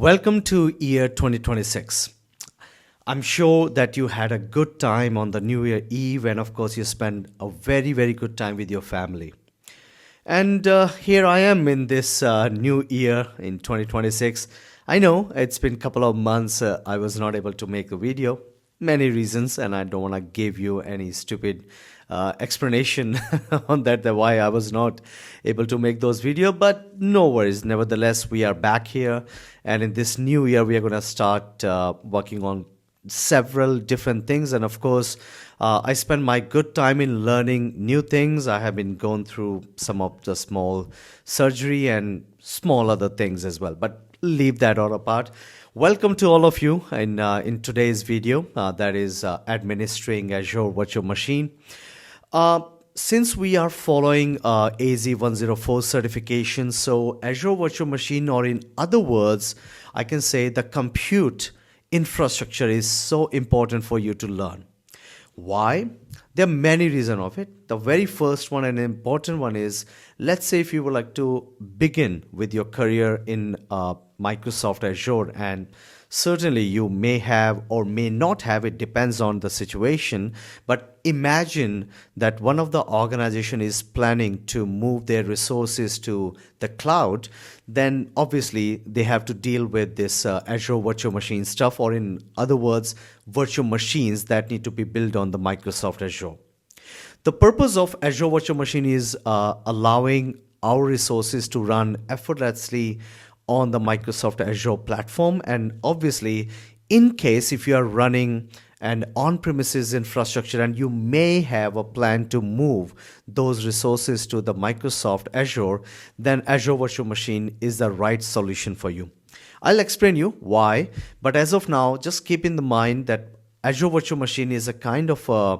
Welcome to year 2026. I'm sure that you had a good time on the New Year Eve, and of course, you spent a very, very good time with your family. And here I am in this new year in 2026. I know it's been a couple of months. I was not able to make a video. Many reasons, and I don't want to give you any stupid explanation on that why I was not able to make those video. But no worries. Nevertheless, we are back here, and in this new year, we are going to start working on several different things. And of course, I spend my good time in learning new things. I have been going through some of the small surgery and small other things as well, but leave that all apart. Welcome to all of you in today's video, that is administering Azure Virtual Machine. Since we are following AZ-104 certification, so Azure Virtual Machine, or in other words, I can say the compute infrastructure is so important for you to learn. Why? There are many reasons of it. The very first one and important one is, let's say if you would like to begin with your career in Microsoft Azure, and certainly you may have or may not have, it depends on the situation, but imagine that one of the organization is planning to move their resources to the cloud, then obviously they have to deal with this Azure Virtual Machine stuff, or in other words, virtual machines that need to be built on the Microsoft Azure. The purpose of Azure Virtual Machine is allowing our resources to run effortlessly on the Microsoft Azure platform. And obviously, in case if you are running an on-premises infrastructure and you may have a plan to move those resources to the Microsoft Azure, then Azure Virtual Machine is the right solution for you. I'll explain you why, but as of now, just keep in mind that Azure Virtual Machine is a kind of a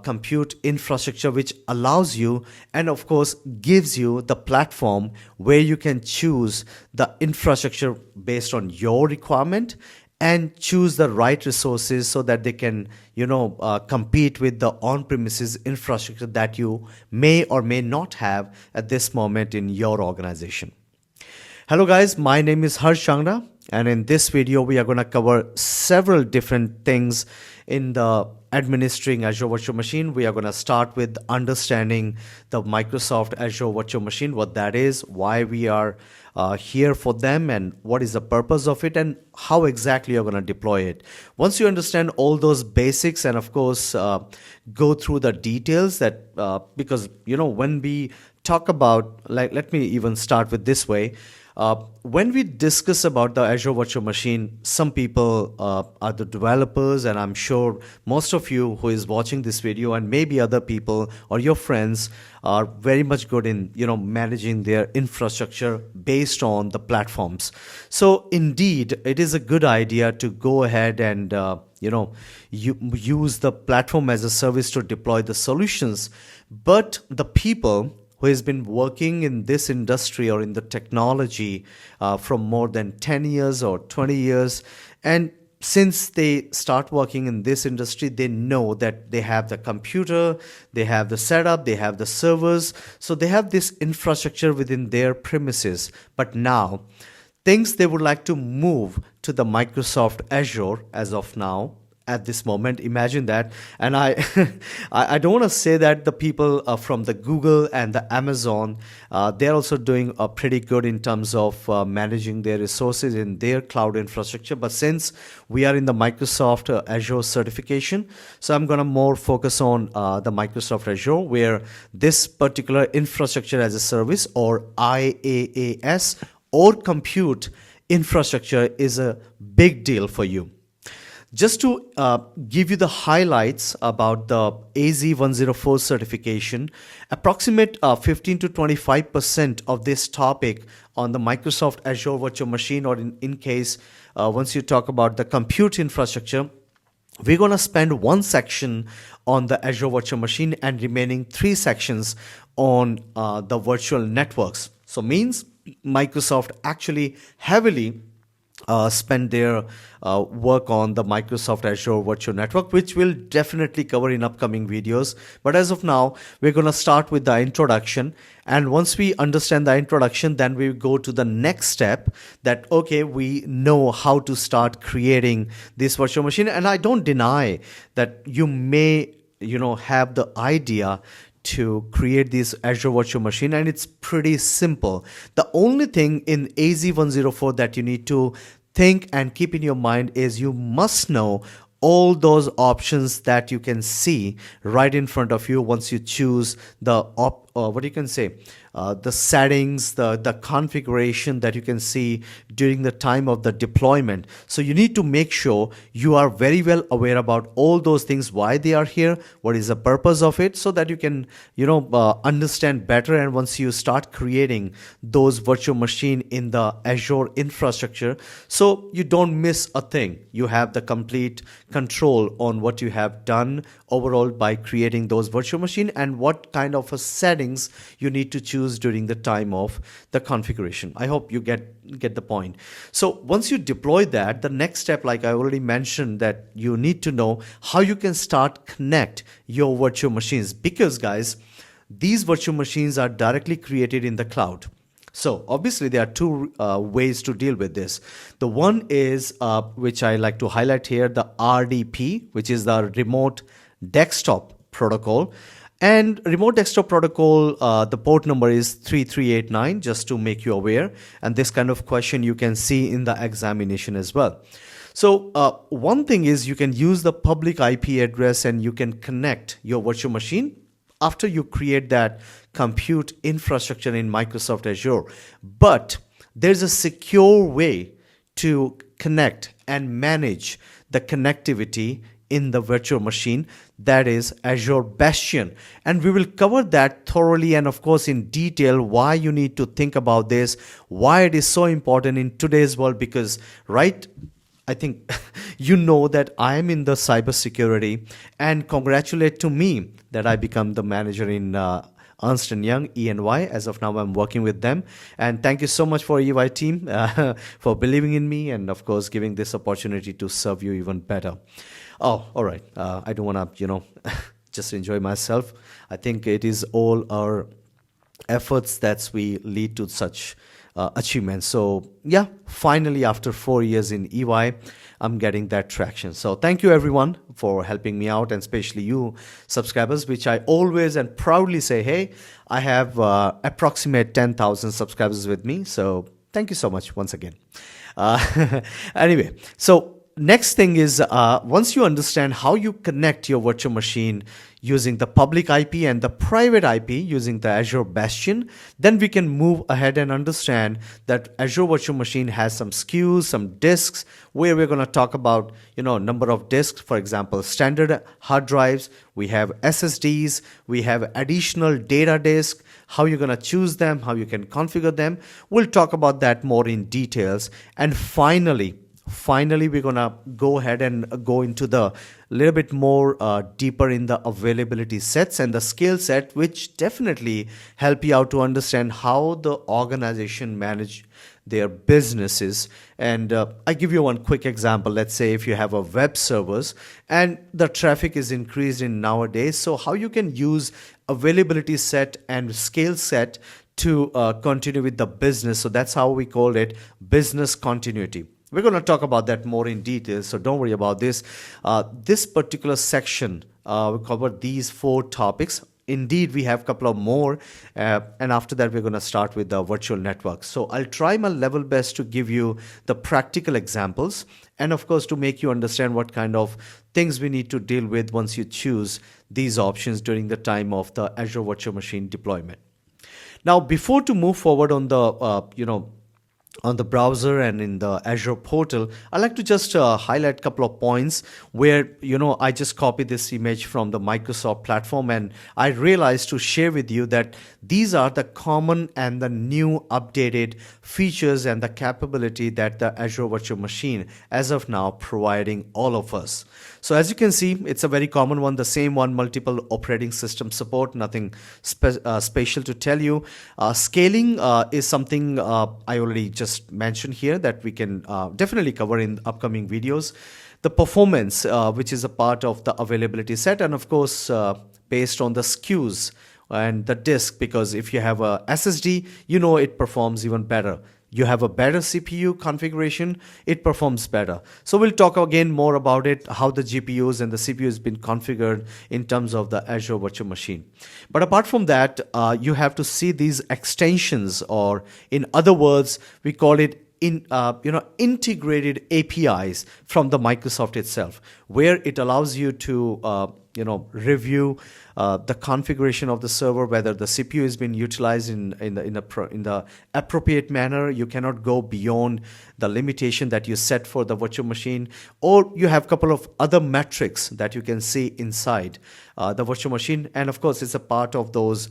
compute infrastructure which allows you and of course gives you the platform where you can choose the infrastructure based on your requirement and choose the right resources so that they can compete with the on-premises infrastructure that you may or may not have at this moment in your organization. Hello guys, my name is HarshArena, and in this video we are going to cover several different things in the administering Azure Virtual Machine. We are going to start with understanding the Microsoft Azure Virtual Machine, what that is, why we are here for them, and what is the purpose of it, and how exactly you're going to deploy it. Once you understand all those basics, and of course go through the details, that because when we talk about, like, let me even start with this way. When we discuss about the Azure Virtual Machine, some people are the developers, and I'm sure most of you who is watching this video and maybe other people or your friends are very much good in managing their infrastructure based on the platforms. So indeed, it is a good idea to go ahead and use the platform as a service to deploy the solutions. But the people who has been working in this industry or in the technology from more than 10 years or 20 years. And since they start working in this industry, they know that they have the computer, they have the setup, they have the servers. So they have this infrastructure within their premises. But now, things they would like to move to the Microsoft Azure as of now. At this moment, imagine that. And I don't want to say that the people from the Google and the Amazon, they're also doing pretty good in terms of managing their resources in their cloud infrastructure. But since we are in the Microsoft Azure certification, so I'm going to more focus on the Microsoft Azure, where this particular infrastructure as a service, or IaaS, or compute infrastructure is a big deal for you. Just to give you the highlights about the AZ-104 certification, approximate 15 to 25% of this topic on the Microsoft Azure Virtual Machine, or in case once you talk about the compute infrastructure, we're going to spend one section on the Azure Virtual Machine and remaining 3 sections on the virtual networks. So means Microsoft actually heavily spend their work on the Microsoft Azure Virtual Network, which we'll definitely cover in upcoming videos. But as of now, we're going to start with the introduction. And once we understand the introduction, then we go to the next step that, okay, we know how to start creating this virtual machine. And I don't deny that you may, have the idea to create this Azure Virtual Machine, and it's pretty simple. The only thing in AZ-104 that you need to think and keep in your mind is you must know all those options that you can see right in front of you once you choose the the settings, the configuration that you can see during the time of the deployment. So you need to make sure you are very well aware about all those things, why they are here, what is the purpose of it, so that you can understand better. And once you start creating those virtual machine in the Azure infrastructure, so you don't miss a thing, you have the complete control on what you have done overall by creating those virtual machine and what kind of a settings you need to choose during the time of the configuration. I hope you get the point. So once you deploy that, the next step, like I already mentioned, that you need to know how you can start connect your virtual machines, because guys, these virtual machines are directly created in the cloud. So obviously there are two ways to deal with this. The one is, which I like to highlight here, the RDP, which is the remote desktop protocol. And remote desktop protocol, the port number is 3389, just to make you aware. And this kind of question you can see in the examination as well. So one thing is you can use the public IP address and you can connect your virtual machine after you create that compute infrastructure in Microsoft Azure. But there's a secure way to connect and manage the connectivity in the virtual machine, that is Azure Bastion. And we will cover that thoroughly and of course in detail, why you need to think about this, why it is so important in today's world, because I think you know that I am in the cybersecurity, and congratulate to me that I become the manager in Ernst & Young, EY. As of now, I'm working with them. And thank you so much for EY team for believing in me and of course giving this opportunity to serve you even better. Oh, all right. I don't want to, just enjoy myself. I think it is all our efforts that we lead to such achievements. So yeah, finally after 4 years in EY, I'm getting that traction. So thank you everyone for helping me out, and especially you subscribers, which I always and proudly say, hey, I have approximate 10,000 subscribers with me. So thank you so much once again. Anyway, so next thing is, once you understand how you connect your virtual machine using the public IP and the private IP using the Azure Bastion, then we can move ahead and understand that Azure Virtual Machine has some SKUs, some disks, where we're going to talk about, number of disks, for example, standard hard drives, we have SSDs, we have additional data disk, how you're going to choose them, how you can configure them. We'll talk about that more in details. And finally, we're gonna go ahead and go into the little bit more deeper in the availability sets and the skill set, which definitely help you out to understand how the organization manage their businesses. And I give you one quick example. Let's say if you have a web servers and the traffic is increased in nowadays, so how you can use availability set and scale set to continue with the business. So that's how we call it business continuity. We're going to talk about that more in detail, so don't worry about this. This particular section, we covered these 4 topics. Indeed, we have a couple of more, and after that, we're going to start with the virtual network. So I'll try my level best to give you the practical examples, and of course, to make you understand what kind of things we need to deal with once you choose these options during the time of the Azure Virtual Machine deployment. Now, before to move forward on the, on the browser and in the Azure portal, I like to just highlight a couple of points where, I just copied this image from the Microsoft platform, and I realized to share with you that these are the common and the new updated features and the capability that the Azure Virtual Machine as of now providing all of us. So as you can see, it's a very common one, the same one, multiple operating system support, nothing special to tell you. Scaling is something I already just just mentioned here that we can definitely cover in upcoming videos. The performance, which is a part of the availability set, and of course, based on the SKUs and the disk, because if you have a SSD, you know it performs even better. You have a better CPU configuration, it performs better. So we'll talk again more about it, how the GPUs and the CPU has been configured in terms of the Azure Virtual Machine. But apart from that, you have to see these extensions, or in other words, we call it integrated APIs from the Microsoft itself, where it allows you to review the configuration of the server, whether the CPU has been utilized in the appropriate manner. You cannot go beyond the limitation that you set for the virtual machine, or you have a couple of other metrics that you can see inside the virtual machine. And of course, it's a part of those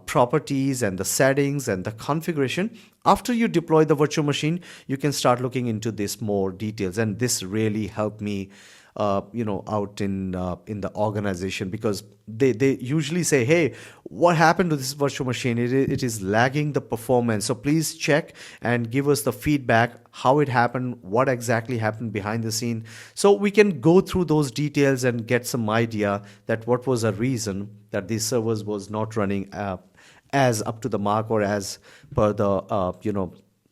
properties and the settings and the configuration. After you deploy the virtual machine, you can start looking into this more details, and this really helped me out in the organization, because they usually say, hey, what happened to this virtual machine? It is lagging the performance, so please check and give us the feedback, how it happened, what exactly happened behind the scene, so we can go through those details and get some idea that what was a reason that these servers was not running as up to the mark, or as per the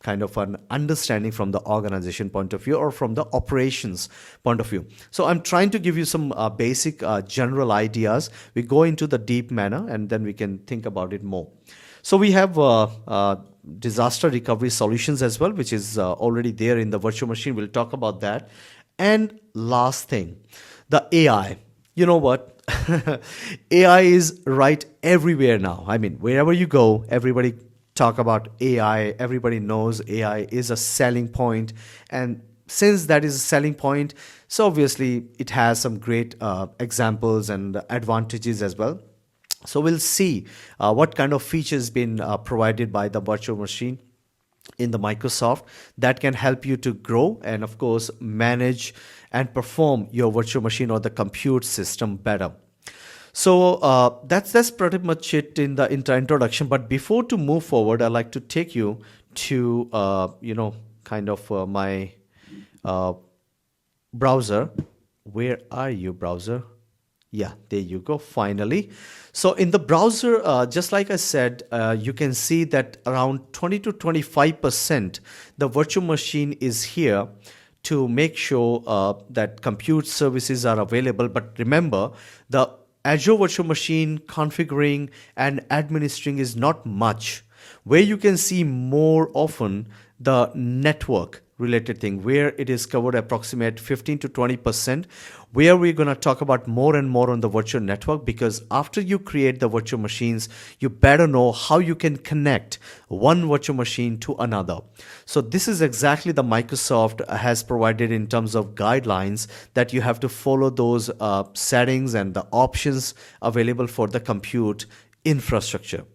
kind of an understanding from the organization point of view, or from the operations point of view. So I'm trying to give you some basic general ideas. We go into the deep manner, and then we can think about it more. So we have disaster recovery solutions as well, which is already there in the virtual machine. We'll talk about that. And last thing, the AI. You know what? AI is right everywhere now. I mean, wherever you go, everybody talk about AI. Everybody knows AI is a selling point, and since that is a selling point, so obviously it has some great examples and advantages as well. So we'll see what kind of features been provided by the virtual machine in the Microsoft that can help you to grow and of course manage and perform your virtual machine or the compute system better. So that's pretty much it in the introduction. But before to move forward, I'd like to take you to my browser. Where are you, browser? Yeah, there you go, finally. So in the browser, just like I said, you can see that around 20 to 25% the virtual machine is here to make sure that compute services are available. But remember, the Azure Virtual Machine configuring and administering is not much. Where you can see more often the network related thing, where it is covered approximate 15 to 20%, where we're going to talk about more and more on the virtual network, because after you create the virtual machines, you better know how you can connect one virtual machine to another. So this is exactly the Microsoft has provided in terms of guidelines, that you have to follow those settings and the options available for the compute infrastructure.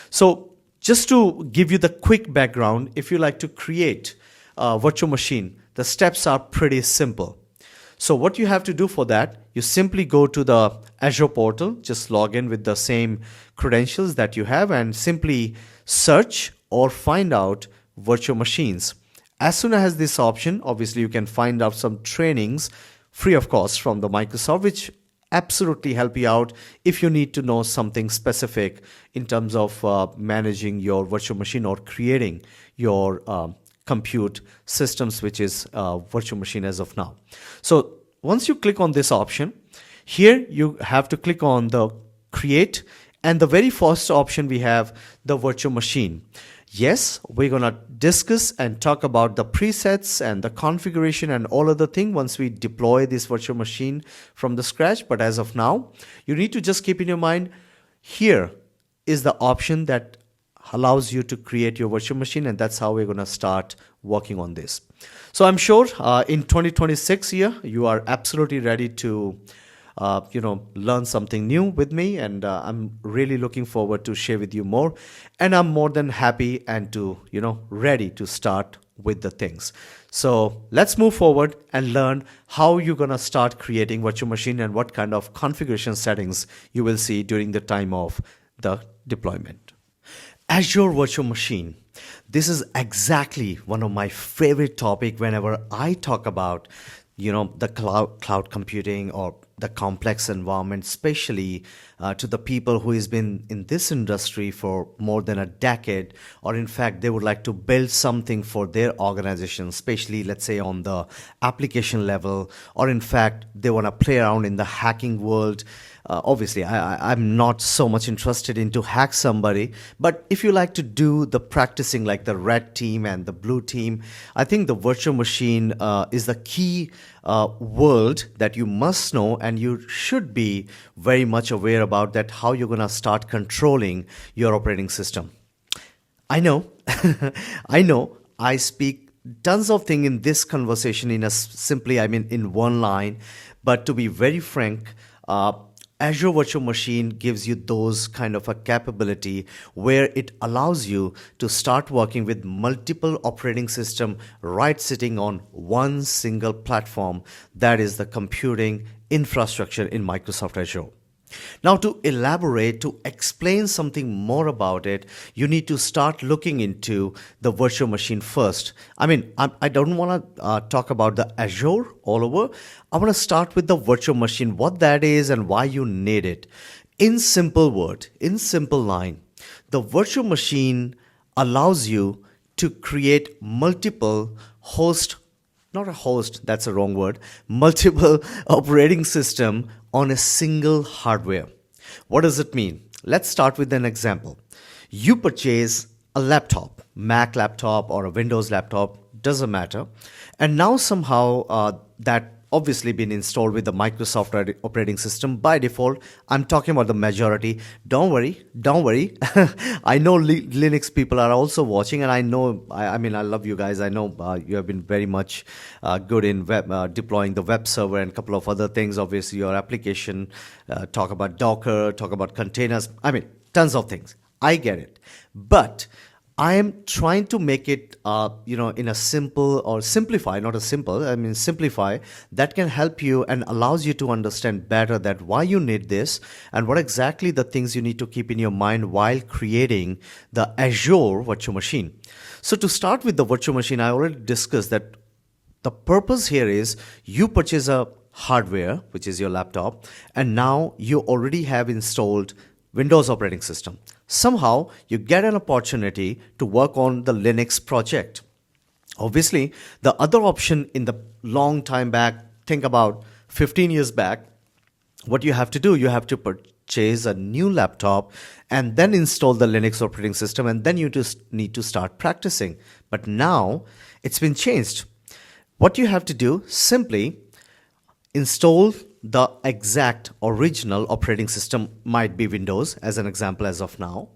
So just to give you the quick background, if you like to create a virtual machine, the steps are pretty simple. So what you have to do for that, you simply go to the Azure portal, just log in with the same credentials that you have, and simply search or find out virtual machines. As soon as this option, obviously you can find out some trainings free of cost from the Microsoft, which absolutely help you out if you need to know something specific in terms of managing your virtual machine or creating your compute systems, which is virtual machine as of now. So once you click on this option, here you have to click on the create, and the very first option we have the virtual machine. Yes, we're gonna discuss and talk about the presets and the configuration and all other thing once we deploy this virtual machine from the scratch. But as of now, you need to just keep in your mind, here is the option that allows you to create your virtual machine, and that's how we're going to start working on this. So I'm sure in 2026 year, you are absolutely ready to learn something new with me, and I'm really looking forward to share with you more, and I'm more than happy and to ready to start with the things. So let's move forward and learn how you're going to start creating virtual machine and what kind of configuration settings you will see during the time of the deployment. Azure Virtual Machine. This is exactly one of my favorite topic whenever I talk about, the cloud computing or the complex environment, especially to the people who has been in this industry for more than a decade, or in fact, they would like to build something for their organization, especially let's say on the application level, or in fact, they want to play around in the hacking world. Obviously, I'm not so much interested in to hack somebody, but if you like to do the practicing like the red team and the blue team, I think the virtual machine is the key world that you must know, and you should be very much aware about that, how you're going to start controlling your operating system. I know, I know, I speak tons of things in this conversation in in one line, but to be very frank, Azure Virtual Machine gives you those kind of a capability where it allows you to start working with multiple operating system right sitting on one single platform, that is the computing infrastructure in Microsoft Azure. Now, to elaborate, to explain something more about it, you need to start looking into the virtual machine first. I don't want to talk about the Azure all over. I want to start with the virtual machine, what that is and why you need it. In simple word, in simple line, the virtual machine allows you to create multiple host, not a host, that's a wrong word, multiple operating system on a single hardware. What does it mean? Let's start with an example. You purchase a laptop, Mac laptop or a Windows laptop, doesn't matter. And now somehow that obviously been installed with the Microsoft operating system by default. I'm talking about the majority. Don't worry, don't worry. I know Linux people are also watching, and I know, I love you guys. I know you have been very much good in deploying the web server and a couple of other things. Obviously, your application, talk about Docker, talk about containers. Tons of things. I get it. But I am trying to make it, in a simple or simplify, not a simple, simplify, that can help you and allows you to understand better that why you need this and what exactly the things you need to keep in your mind while creating the Azure virtual machine. So to start with the virtual machine, I already discussed that the purpose here is you purchase a hardware, which is your laptop, and now you already have installed Windows operating system. Somehow you get an opportunity to work on the Linux project. Obviously, the other option in the long time back, think about 15 years back, what you have to do, you have to purchase a new laptop and then install the Linux operating system, and then you just need to start practicing. But now it's been changed. What you have to do, simply install the exact original operating system, might be Windows as an example as of now,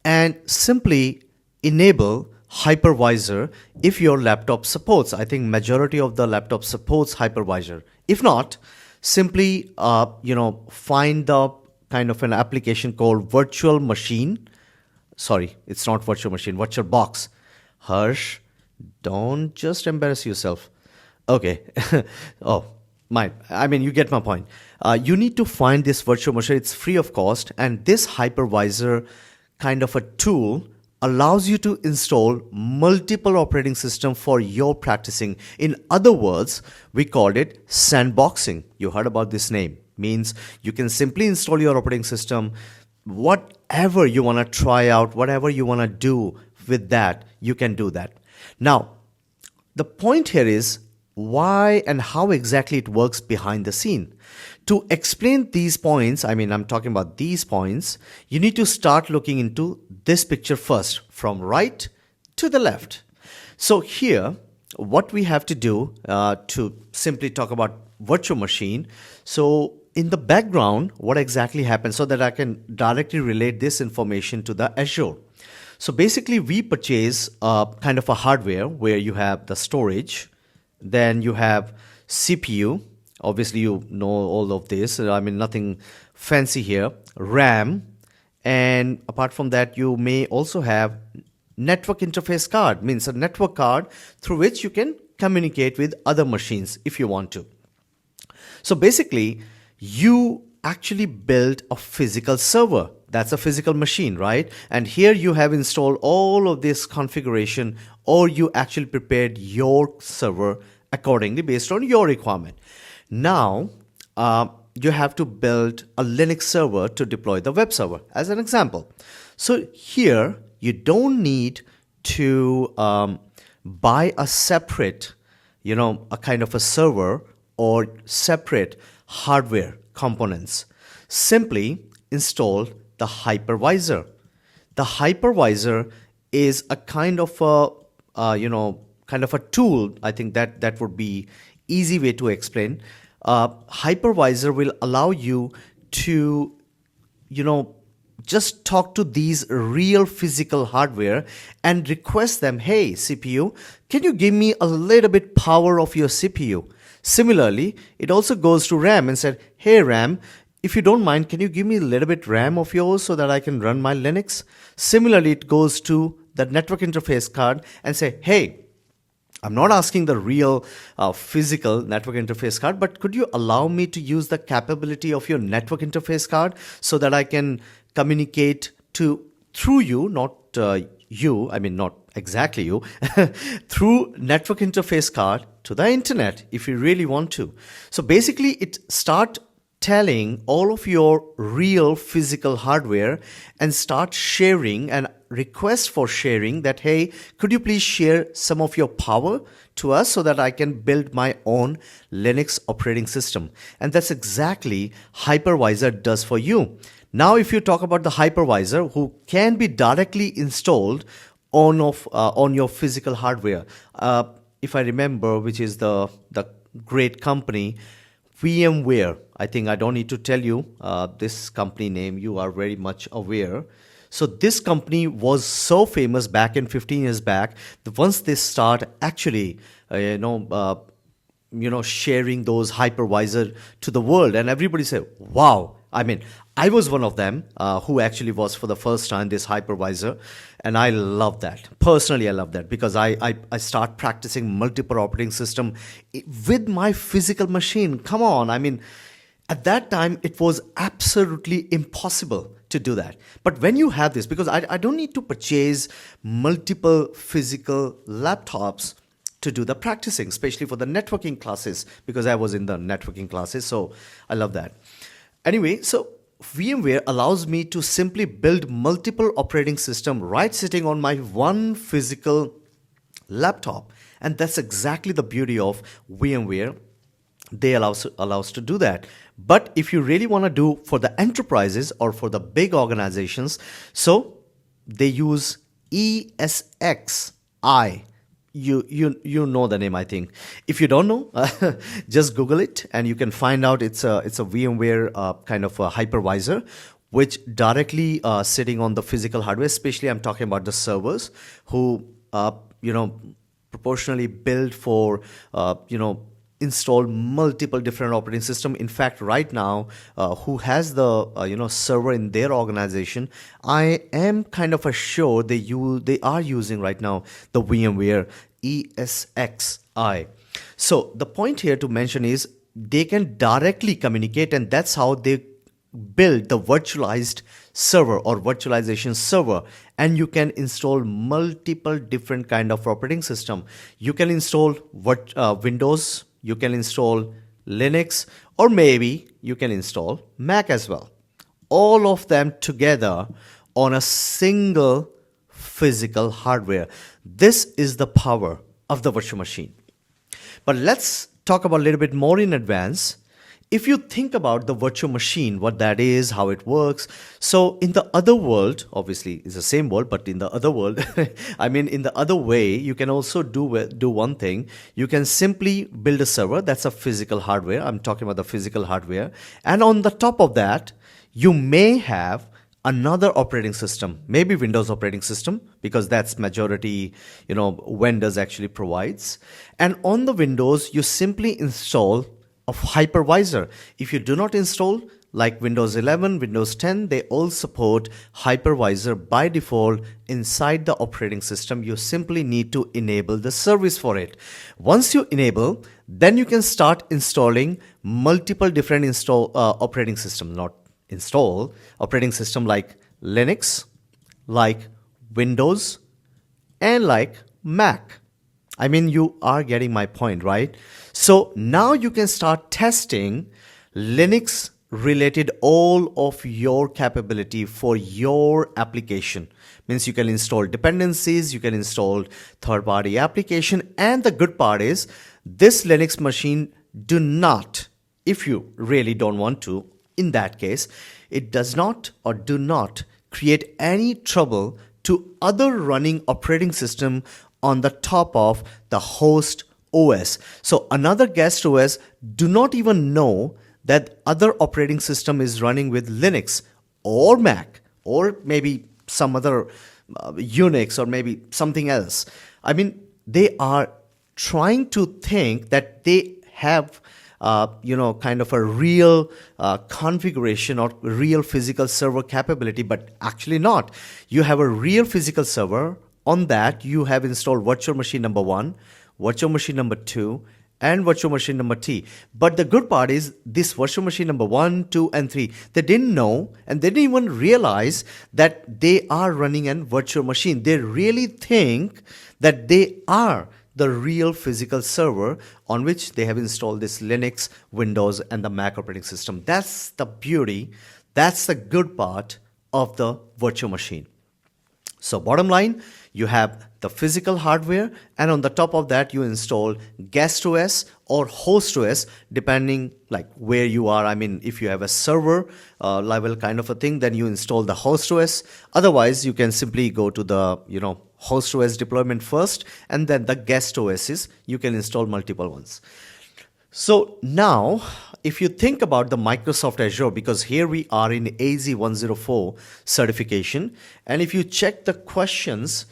and simply enable hypervisor if your laptop supports. I think majority of the laptop supports hypervisor. If not, simply find the kind of an application called virtual machine. Sorry, it's not virtual machine, virtual box. Harsh, don't just embarrass yourself. Okay. Oh, you get my point. You need to find this virtual machine. It's free of cost, and this hypervisor kind of a tool allows you to install multiple operating systems for your practicing. In other words, we called it sandboxing. You heard about this name. Means you can simply install your operating system, whatever you want to try out, whatever you want to do with that, you can do that. Now, the point here is why and how exactly it works behind the scene. To explain these points, I'm talking about these points, you need to start looking into this picture first, from right to the left. So here, what we have to do to simply talk about virtual machine. So in the background, what exactly happens, so that I can directly relate this information to the Azure. So basically, we purchase kind of a hardware where you have the storage, then you have CPU. Obviously, you know all of this. Nothing fancy here. RAM. And apart from that, you may also have network interface card, means a network card through which you can communicate with other machines if you want to. So basically, you actually build a physical server. That's a physical machine, right? And here you have installed all of this configuration, or you actually prepared your server accordingly based on your requirement. Now, you have to build a Linux server to deploy the web server, as an example. So here, you don't need to buy a separate, a kind of a server or separate hardware components. Simply install the hypervisor. The hypervisor is a kind of a tool. I think that would be easy way to explain. Hypervisor will allow you to, just talk to these real physical hardware and request them, hey, CPU, can you give me a little bit power of your CPU? Similarly, it also goes to RAM and said, hey, RAM, if you don't mind, can you give me a little bit RAM of yours so that I can run my Linux? Similarly, it goes to the network interface card and say, hey, I'm not asking the real physical network interface card, but could you allow me to use the capability of your network interface card so that I can communicate through you, not not exactly you, through network interface card to the internet if you really want to. So basically it start telling all of your real physical hardware and start sharing and request for sharing that, hey, could you please share some of your power to us so that I can build my own Linux operating system. And that's exactly hypervisor does for you. Now, if you talk about the hypervisor who can be directly installed on your physical hardware, if I remember, which is the great company VMware. I think I don't need to tell you this company name. You are very much aware. So this company was so famous back in 15 years back that once they start actually, sharing those hypervisor to the world, and everybody said, wow. I mean, I was one of them who actually was for the first time this hypervisor, and I love that. Personally, I love that because I start practicing multiple operating system with my physical machine. Come on, I mean, at that time, it was absolutely impossible to do that. But when you have this, because I don't need to purchase multiple physical laptops to do the practicing, especially for the networking classes, because I was in the networking classes, so I love that. Anyway, so VMware allows me to simply build multiple operating system right sitting on my one physical laptop. And that's exactly the beauty of VMware. They allows to do that. But if you really want to do for the enterprises or for the big organizations, so they use ESXi. You know the name, I think. If you don't know, just Google it and you can find out it's a VMware kind of a hypervisor which directly sitting on the physical hardware. Especially I'm talking about the servers who proportionally build for install multiple different operating system. In fact, right now, who has the server in their organization, I am kind of sure they are using right now the VMware ESXi. So the point here to mention is they can directly communicate, and that's how they build the virtualized server or virtualization server. And you can install multiple different kind of operating system. You can install Windows. You can install Linux, or maybe you can install Mac as well. All of them together on a single physical hardware. This is the power of the virtual machine. But let's talk about a little bit more in advance. If you think about the virtual machine, what that is, how it works. So in the other world, obviously it's the same world, but in the other world, in the other way, you can also do one thing. You can simply build a server. That's a physical hardware. I'm talking about the physical hardware. And on the top of that, you may have another operating system, maybe Windows operating system, because that's majority, vendors actually provides. And on the Windows, you simply install of hypervisor. If you do not install like Windows 11, Windows 10, they all support hypervisor by default inside the operating system. You simply need to enable the service for it. Once you enable, then you can start installing multiple different operating systems, not install operating system like Linux, like Windows, and like Mac. I mean, you are getting my point, right? So now you can start testing Linux related all of your capability for your application. Means you can install dependencies, you can install third-party application, and the good part is this Linux machine do not, if you really don't want to, in that case, it does not or do not create any trouble to other running operating system on the top of the host OS. So another guest OS do not even know that other operating system is running with Linux or Mac or maybe some other Unix or maybe something else. I mean, they are trying to think that they have kind of a real configuration or real physical server capability, but actually not. You have a real physical server. On that, you have installed virtual machine number 1, virtual machine number 2, and virtual machine number 3. But the good part is this virtual machine number 1, 2, and 3, they didn't know and they didn't even realize that they are running a virtual machine. They really think that they are the real physical server on which they have installed this Linux, Windows, and the Mac operating system. That's the beauty, that's the good part of the virtual machine. So bottom line, you have the physical hardware, and on the top of that you install guest OS or host OS, depending like where you are. I mean, if you have a server level kind of a thing, then you install the host OS. Otherwise, you can simply go to the host OS deployment first, and then the guest OSs, you can install multiple ones. So now, if you think about the Microsoft Azure, because here we are in AZ-104 certification, and if you check the questions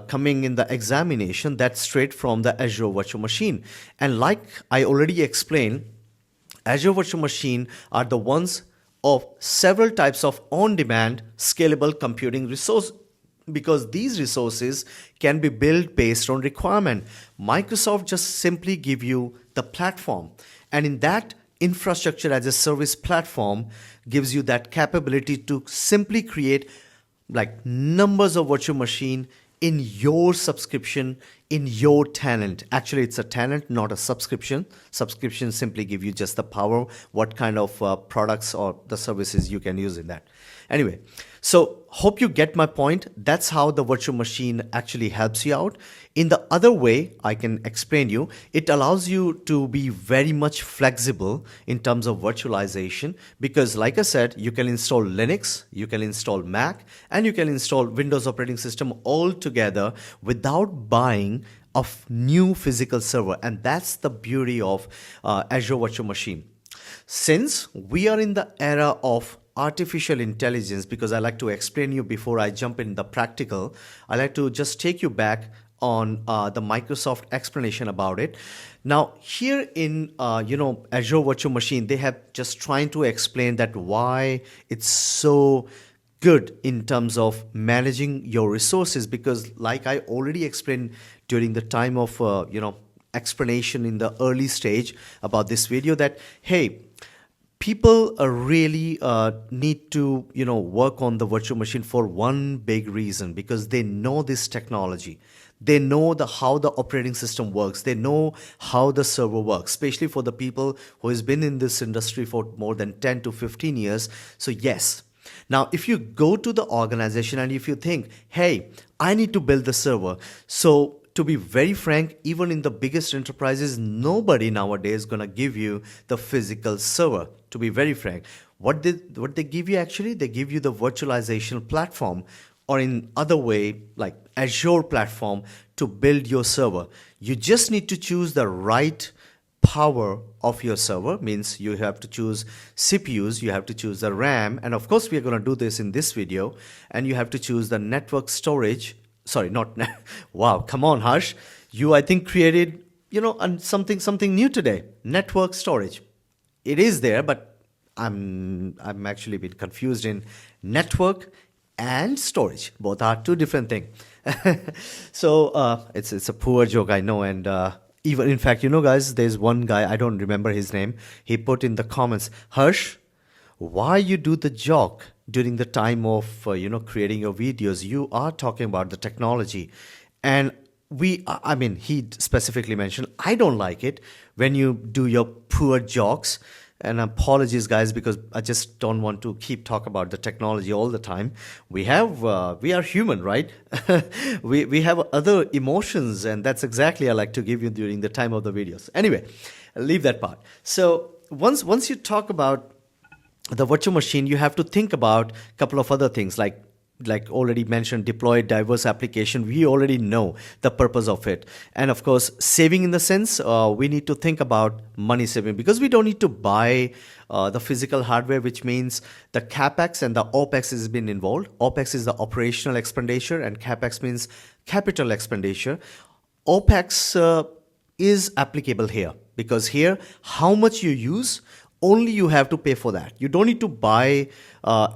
coming in the examination, that's straight from the Azure Virtual Machine. And like I already explained, Azure Virtual Machine are the ones of several types of on-demand scalable computing resource, because these resources can be built based on requirement. Microsoft just simply give you the platform, and in that infrastructure as a service platform gives you that capability to simply create like numbers of virtual machine in your subscription, in your tenant. Actually, it's a tenant, not a subscription. Subscription simply give you just the power, what kind of products or the services you can use in that. Anyway, so hope you get my point. That's how the virtual machine actually helps you out. In the other way, I can explain you, it allows you to be very much flexible in terms of virtualization, because like I said, you can install Linux, you can install Mac, and you can install Windows operating system all together without buying a new physical server. And that's the beauty of Azure Virtual Machine. Since we are in the era of artificial intelligence, because I like to explain you before I jump in the practical, I like to just take you back on the Microsoft explanation about it. Now here in Azure Virtual Machine, they have just trying to explain that why it's so good in terms of managing your resources, because like I already explained during the time of explanation in the early stage about this video, that hey, people really need to work on the virtual machine for one big reason, because they know this technology. They know how the operating system works. They know how the server works, especially for the people who has been in this industry for more than 10 to 15 years. So yes. Now, if you go to the organization and if you think, hey, I need to build the server. So to be very frank, even in the biggest enterprises, nobody nowadays is going to give you the physical server, to be very frank. What they give you actually, they give you the virtualization platform, or in other way, like Azure platform to build your server. You just need to choose the right power of your server. Means you have to choose CPUs, you have to choose the RAM, and of course we are going to do this in this video, and you have to choose the network storage. Sorry, not wow, come on Harsh, you I think created something new today, network storage. It is there, but I'm actually a bit confused in network and storage. Both are two different things. So it's a poor joke, I know. And even in fact, guys, there's one guy, I don't remember his name, he put in the comments, Harsh, why you do the joke during the time of creating your videos. You are talking about the technology, and I mean, he specifically mentioned, I don't like it when you do your poor jokes. And apologies, guys, because I just don't want to keep talk about the technology all the time. We are human, right? We have other emotions, and that's exactly I like to give you during the time of the videos. Anyway, I'll leave that part. So once you talk about the virtual machine, you have to think about a couple of other things, like already mentioned, deploy diverse application. We already know the purpose of it. And of course, saving in the sense, we need to think about money saving, because we don't need to buy the physical hardware, which means the capex and the opex has been involved. Opex is the operational expenditure, and capex means capital expenditure. Opex is applicable here, because here, how much you use, only you have to pay for that. You don't need to buy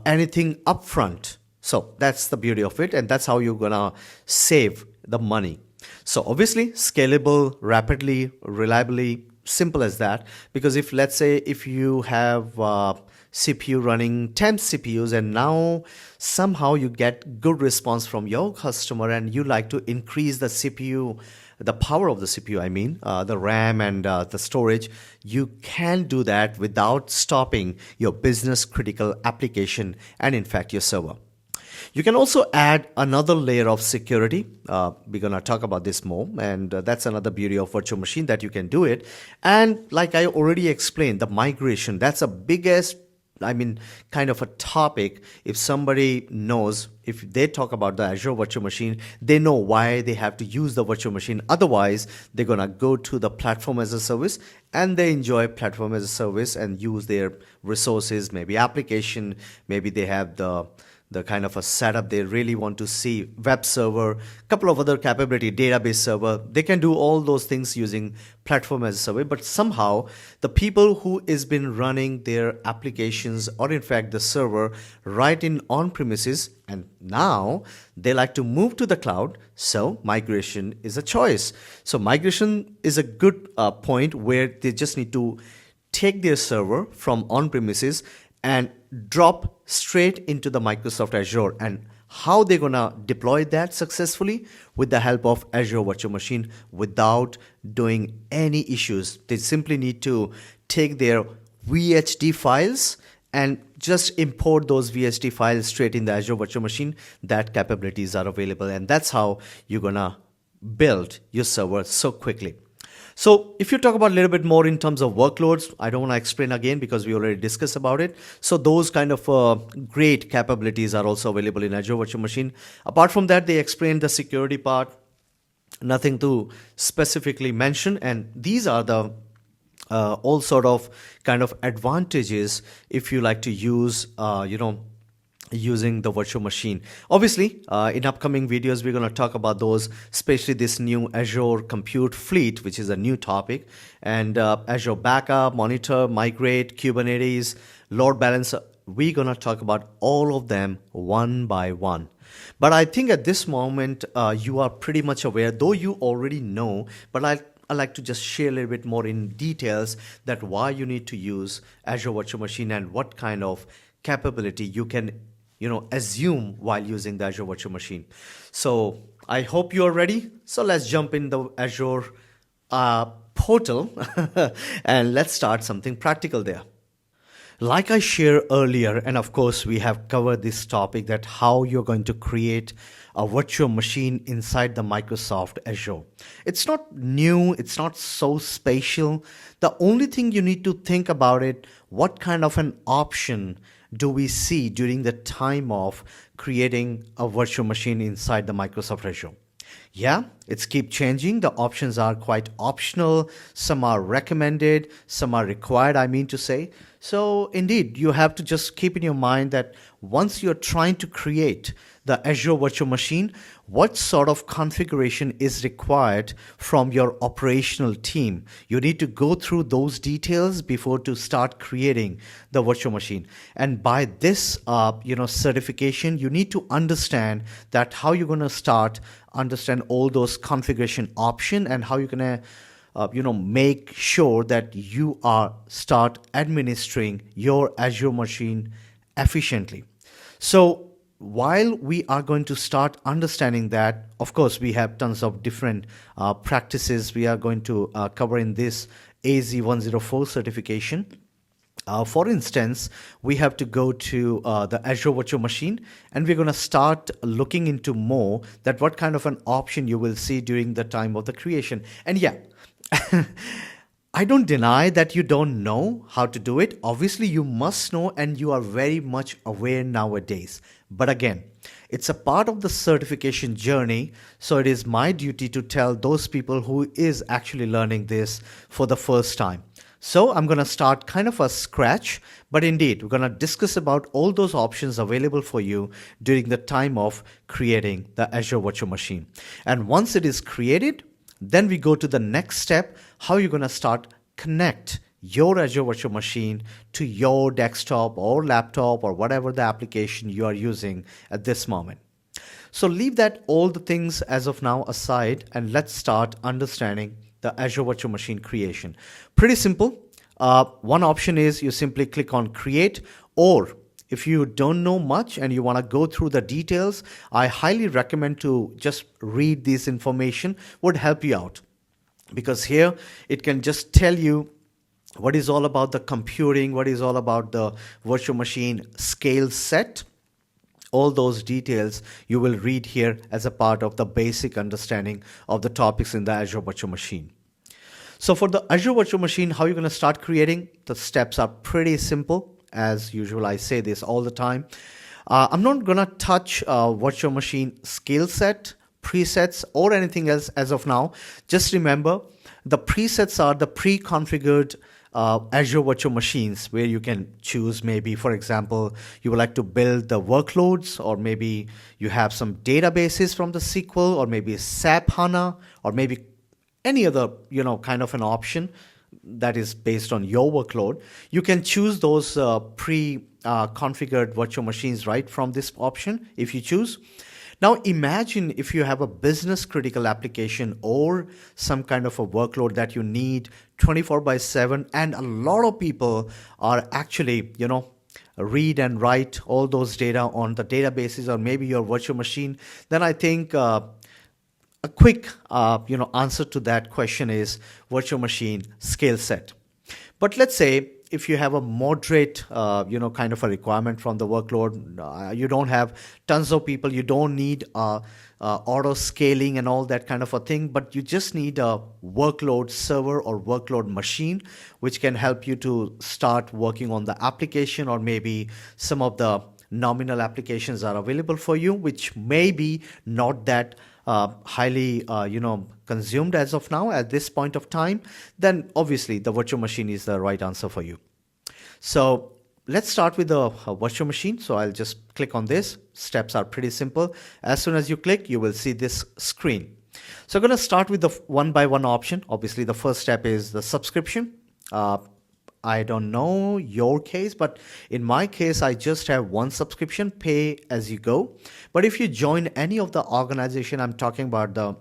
anything upfront. So that's the beauty of it, and that's how you're gonna save the money. So obviously, scalable, rapidly, reliably, simple as that. Because let's say if you have CPU running 10 CPUs, and now somehow you get good response from your customer, and you like to increase the CPU, the power of the CPU, I mean, the RAM and the storage, you can do that without stopping your business critical application and in fact your server. You can also add another layer of security. We're going to talk about this more, and that's another beauty of virtual machine, that you can do it. And like I already explained, the migration, that's the biggest, kind of a topic. If somebody knows, if they talk about the Azure Virtual Machine, they know why they have to use the virtual machine. Otherwise, they're going to go to the platform as a service, and they enjoy platform as a service and use their resources, maybe application, maybe they have the kind of a setup they really want to see, web server, couple of other capability, database server. They can do all those things using platform as a service, but somehow the people who has been running their applications, or in fact the server, right in on-premises, and now they like to move to the cloud, so migration is a choice. So migration is a good point where they just need to take their server from on-premises and drop straight into the Microsoft Azure. And how they're gonna deploy that successfully? With the help of Azure Virtual Machine, without doing any issues. They simply need to take their VHD files and just import those VHD files straight in the Azure Virtual Machine. That capabilities are available, and that's how you're gonna build your server so quickly. So if you talk about a little bit more in terms of workloads, I don't want to explain again because we already discussed about it. So those kind of great capabilities are also available in Azure Virtual Machine. Apart from that, they explained the security part, nothing to specifically mention. And these are the all sort of kind of advantages if you like to use, using the virtual machine. Obviously, in upcoming videos, we're going to talk about those, especially this new Azure Compute Fleet, which is a new topic, and Azure Backup, Monitor, Migrate, Kubernetes, Load Balancer. We're going to talk about all of them one by one. But I think at this moment, you are pretty much aware, though you already know, but I like to just share a little bit more in details that why you need to use Azure Virtual Machine and what kind of capability you can assume while using the Azure Virtual Machine. So I hope you are ready. So let's jump in the Azure portal and let's start something practical there. Like I shared earlier, and of course we have covered this topic, that how you're going to create a virtual machine inside the Microsoft Azure. It's not new, it's not so spatial. The only thing you need to think about it, what kind of an option do we see during the time of creating a virtual machine inside the Microsoft Azure? Yeah, it's keep changing. The options are quite optional. Some are recommended, some are required, I mean to say. So indeed, you have to just keep in your mind that once you're trying to create the Azure Virtual Machine, what sort of configuration is required from your operational team. You need to go through those details before to start creating the virtual machine. And by this certification, you need to understand that how you're going to understand all those configuration options and how you're going to make sure that you are start administering your Azure machine efficiently. So while we are going to start understanding that, of course, we have tons of different practices we are going to cover in this AZ-104 certification. For instance, we have to go to the Azure Virtual Machine, and we're going to start looking into more that what kind of an option you will see during the time of the creation. And yeah, I don't deny that you don't know how to do it. Obviously, you must know, and you are very much aware nowadays. But again, it's a part of the certification journey, so it is my duty to tell those people who is actually learning this for the first time. So I'm going to start kind of a scratch, but indeed, we're going to discuss about all those options available for you during the time of creating the Azure Virtual Machine. And once it is created, then we go to the next step, how you're going to start connect your Azure Virtual Machine to your desktop or laptop or whatever the application you are using at this moment. So leave that all the things as of now aside, and let's start understanding the Azure Virtual Machine creation. Pretty simple. One option is you simply click on create, or if you don't know much and you want to go through the details, I highly recommend to just read this information, would help you out, because here it can just tell you what is all about the computing, what is all about the virtual machine scale set. All those details you will read here as a part of the basic understanding of the topics in the Azure Virtual Machine. So for the Azure Virtual Machine, how you're going to start creating, the steps are pretty simple. As usual, I say this all the time. I'm not going to touch virtual machine scale set, presets, or anything else as of now. Just remember, the presets are the pre-configured Azure Virtual Machines, where you can choose, maybe, for example, you would like to build the workloads, or maybe you have some databases from the SQL, or maybe SAP HANA, or maybe any other, kind of an option that is based on your workload. You can choose those pre-configured virtual machines right from this option if you choose. Now imagine if you have a business critical application or some kind of a workload that you need 24/7, and a lot of people are actually, read and write all those data on the databases or maybe your virtual machine. Then I think a quick answer to that question is virtual machine scale set. But let's say if you have a moderate kind of a requirement from the workload, you don't have tons of people, you don't need auto scaling and all that kind of a thing, but you just need a workload server or workload machine which can help you to start working on the application, or maybe some of the nominal applications are available for you which may be not that highly consumed as of now at this point of time, then obviously the virtual machine is the right answer for you. So let's start with the virtual machine. So I'll just click on this. Steps are pretty simple. As soon as you click, you will see this screen. So I'm going to start with the one by one option. Obviously the first step is the subscription. I don't know your case, but in my case, I just have one subscription, pay as you go. But if you join any of the organization, I'm talking about the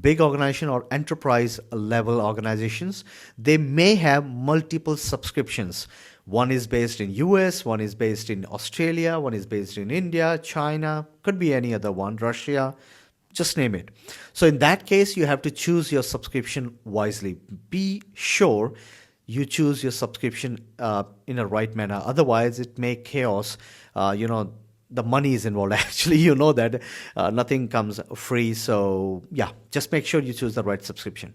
big organization or enterprise level organizations, they may have multiple subscriptions. One is based in US, one is based in Australia, one is based in India, China, could be any other one, Russia, just name it. So in that case, you have to choose your subscription wisely. Be sure you choose your subscription in a right manner. Otherwise, it may chaos. The money is involved. Actually, that nothing comes free. So yeah, just make sure you choose the right subscription.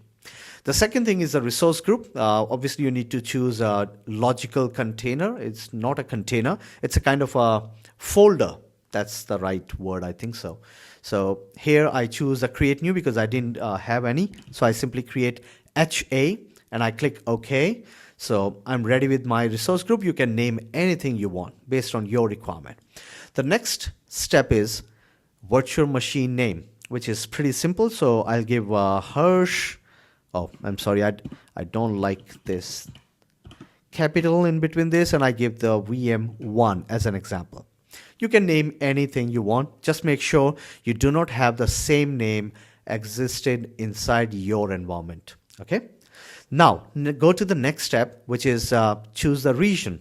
The second thing is the resource group. Obviously, you need to choose a logical container. It's not a container. It's a kind of a folder. That's the right word, I think so. So here I choose a create new because I didn't have any. So I simply create HA. And I click OK. So I'm ready with my resource group. You can name anything you want based on your requirement. The next step is virtual machine name, which is pretty simple. So I'll give Harsh. Oh, I'm sorry. I don't like this capital in between this. And I give the VM1 as an example. You can name anything you want. Just make sure you do not have the same name existed inside your environment. Okay. Now go to the next step, which is choose the region.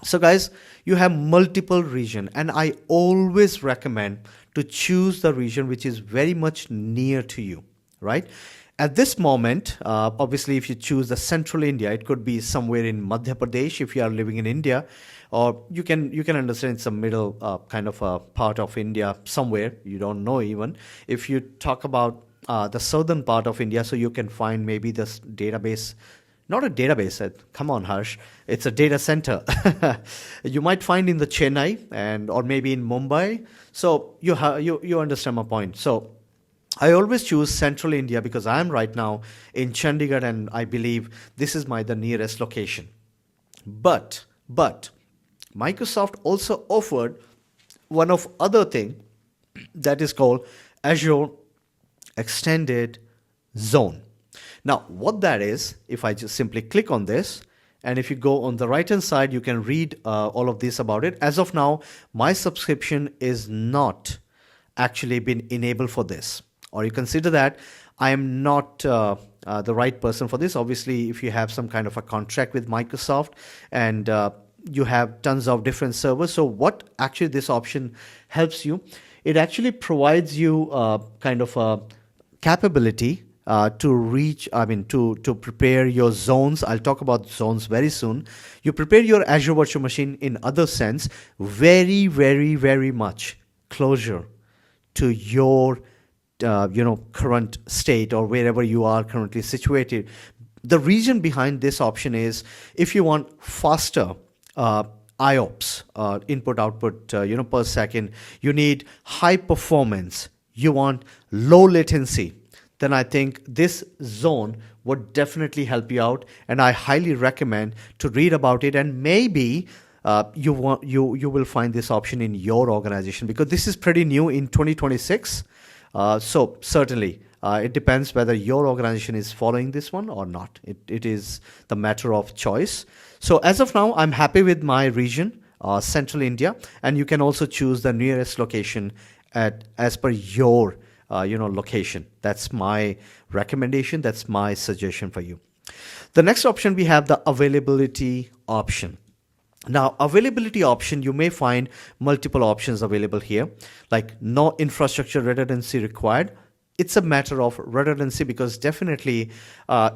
So guys, you have multiple region, and I always recommend to choose the region which is very much near to you, right? At this moment, obviously, if you choose the central India, it could be somewhere in Madhya Pradesh if you are living in India, or you can understand it's a middle kind of a part of India somewhere you don't know even. If you talk about the southern part of India, so you can find maybe this database. Not a database, come on, Harsh. It's a data center. You might find in the Chennai or maybe in Mumbai. So you understand my point. So I always choose central India because I am right now in Chandigarh, and I believe this is the nearest location. But Microsoft also offered one of other thing that is called Azure Extended Zone. Now, what that is, if I just simply click on this, and if you go on the right hand side, you can read all of this about it. As of now, my subscription is not actually been enabled for this, or you consider that I am not the right person for this. Obviously, if you have some kind of a contract with Microsoft and you have tons of different servers, so what actually this option helps you, it actually provides you kind of a capability to prepare your zones. I'll talk about zones very soon. You prepare your Azure Virtual Machine in other sense very, very, very much closer to your current state or wherever you are currently situated. The reason behind this option is if you want faster IOPS, input output per second, you need high performance, you want low latency, then I think this zone would definitely help you out, and I highly recommend to read about it, and maybe you will find this option in your organization because this is pretty new in 2026. So certainly it depends whether your organization is following this one or not. It is the matter of choice. So as of now, I'm happy with my region, Central India, and you can also choose the nearest location as per your location. That's my recommendation. That's my suggestion for you. The next option, we have the availability option. Now, availability option, you may find multiple options available here, like no infrastructure redundancy required. It's a matter of redundancy because definitely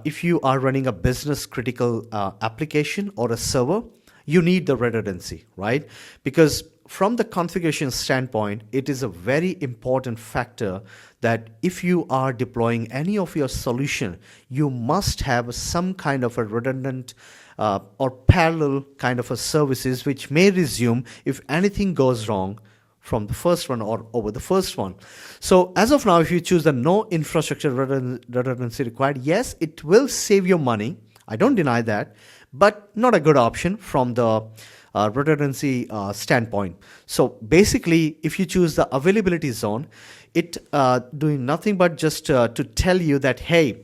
if you are running a business critical application or a server, you need the redundancy, right? Because from the configuration standpoint, it is a very important factor that if you are deploying any of your solution, you must have some kind of a redundant or parallel kind of a services which may resume if anything goes wrong from the first one or over the first one. So as of now, if you choose the no infrastructure redundancy required, yes, it will save you money. I don't deny that, but not a good option from the redundancy standpoint. So basically, if you choose the availability zone, it doing nothing but just to tell you that, hey,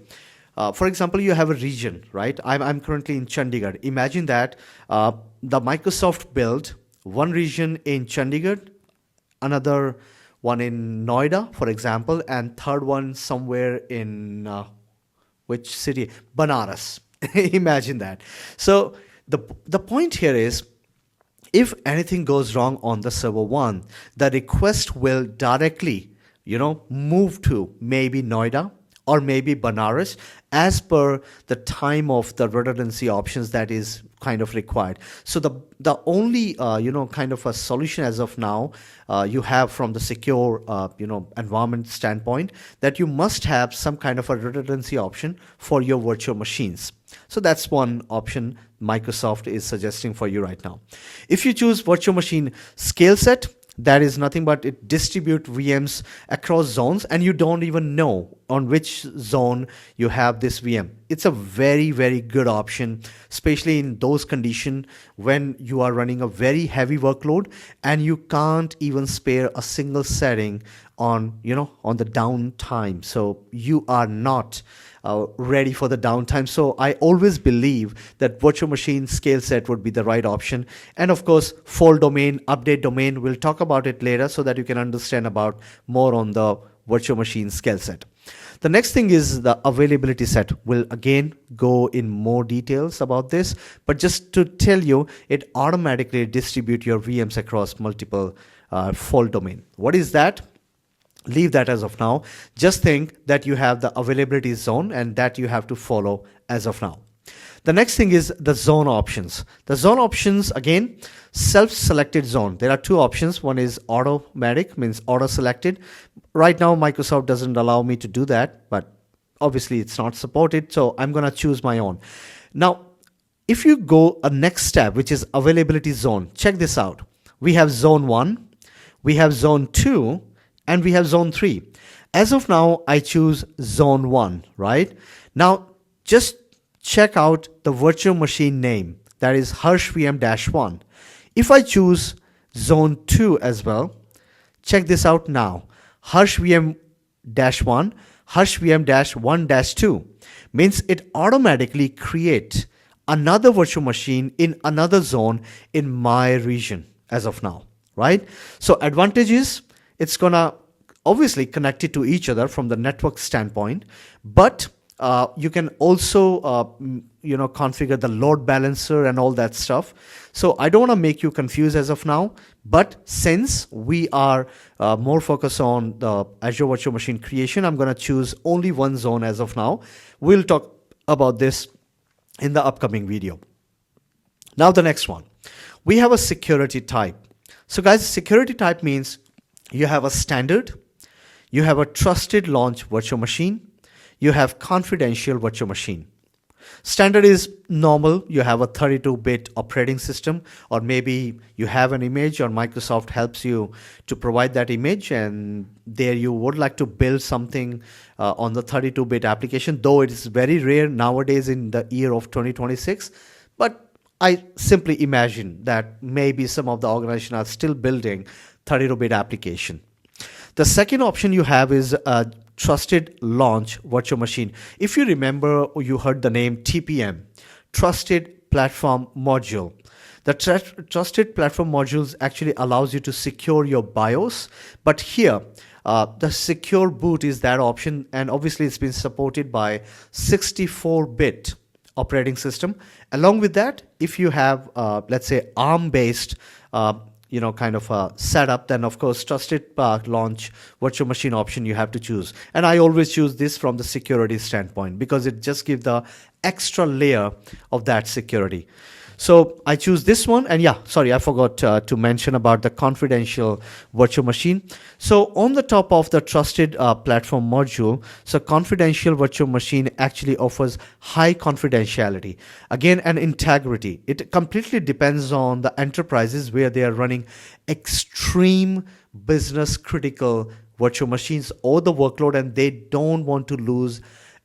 for example, you have a region, right? I'm currently in Chandigarh. Imagine that the Microsoft built one region in Chandigarh, another one in Noida, for example, and third one somewhere in which city? Banaras. Imagine that. So the point here is, if anything goes wrong on the server one, the request will directly, move to maybe Noida or maybe Banaras as per the time of the redundancy options that is kind of required. So the only kind of a solution as of now you have from the secure environment standpoint, that you must have some kind of a redundancy option for your virtual machines. So that's one option Microsoft is suggesting for you right now. If you choose virtual machine scale set, that is nothing but it distribute VMs across zones and you don't even know on which zone you have this VM. It's a very, very good option, especially in those conditions when you are running a very heavy workload and you can't even spare a single setting on the downtime. So you are not ready for the downtime. So I always believe that virtual machine scale set would be the right option. And of course, full domain, update domain, we'll talk about it later so that you can understand about more on the virtual machine scale set. The next thing is the availability set. We'll again go in more details about this, but just to tell you, it automatically distributes your VMs across multiple fault domain. What is that? Leave that as of now. Just think that you have the availability zone and that you have to follow as of now. The next thing is the zone options. The zone options, again, self-selected zone. There are two options. One is automatic, means auto-selected. Right now, Microsoft doesn't allow me to do that, but obviously it's not supported, so I'm going to choose my own. Now, if you go a next step, which is availability zone, check this out. We have zone 1, we have zone 2, and we have zone 3. As of now, I choose zone 1, right? Now, just check out the virtual machine name, that is HarshVM-1. If I choose zone 2 as well, check this out now. HarshVM-1, HarshVM-1-2 means it automatically creates another virtual machine in another zone in my region as of now, right? So advantage is it's gonna obviously connect it to each other from the network standpoint, but you can also configure the load balancer and all that stuff. So I don't want to make you confused as of now, but since we are more focused on the Azure Virtual Machine creation, I'm going to choose only one zone as of now. We'll talk about this in the upcoming video. Now the next one, we have a security type. So guys, security type means you have a standard, you have a trusted launch virtual machine, you have confidential virtual machine. Standard is normal. You have a 32-bit operating system, or maybe you have an image or Microsoft helps you to provide that image, and there you would like to build something on the 32-bit application, though it is very rare nowadays in the year of 2026. But I simply imagine that maybe some of the organizations are still building 32-bit application. The second option you have is trusted launch virtual machine. If you remember, you heard the name TPM, Trusted Platform Module. The Trusted Platform Modules actually allows you to secure your BIOS, but here the secure boot is that option, and obviously it's been supported by 64-bit operating system. Along with that, if you have let's say ARM-based kind of a setup, then of course trusted launch virtual machine option you have to choose. And I always choose this from the security standpoint because it just gives the extra layer of that security. So I choose this one, and yeah, sorry, I forgot to mention about the confidential virtual machine. So on the top of the trusted platform module, so confidential virtual machine actually offers high confidentiality, again, and integrity. It completely depends on the enterprises where they are running extreme business critical virtual machines or the workload, and they don't want to lose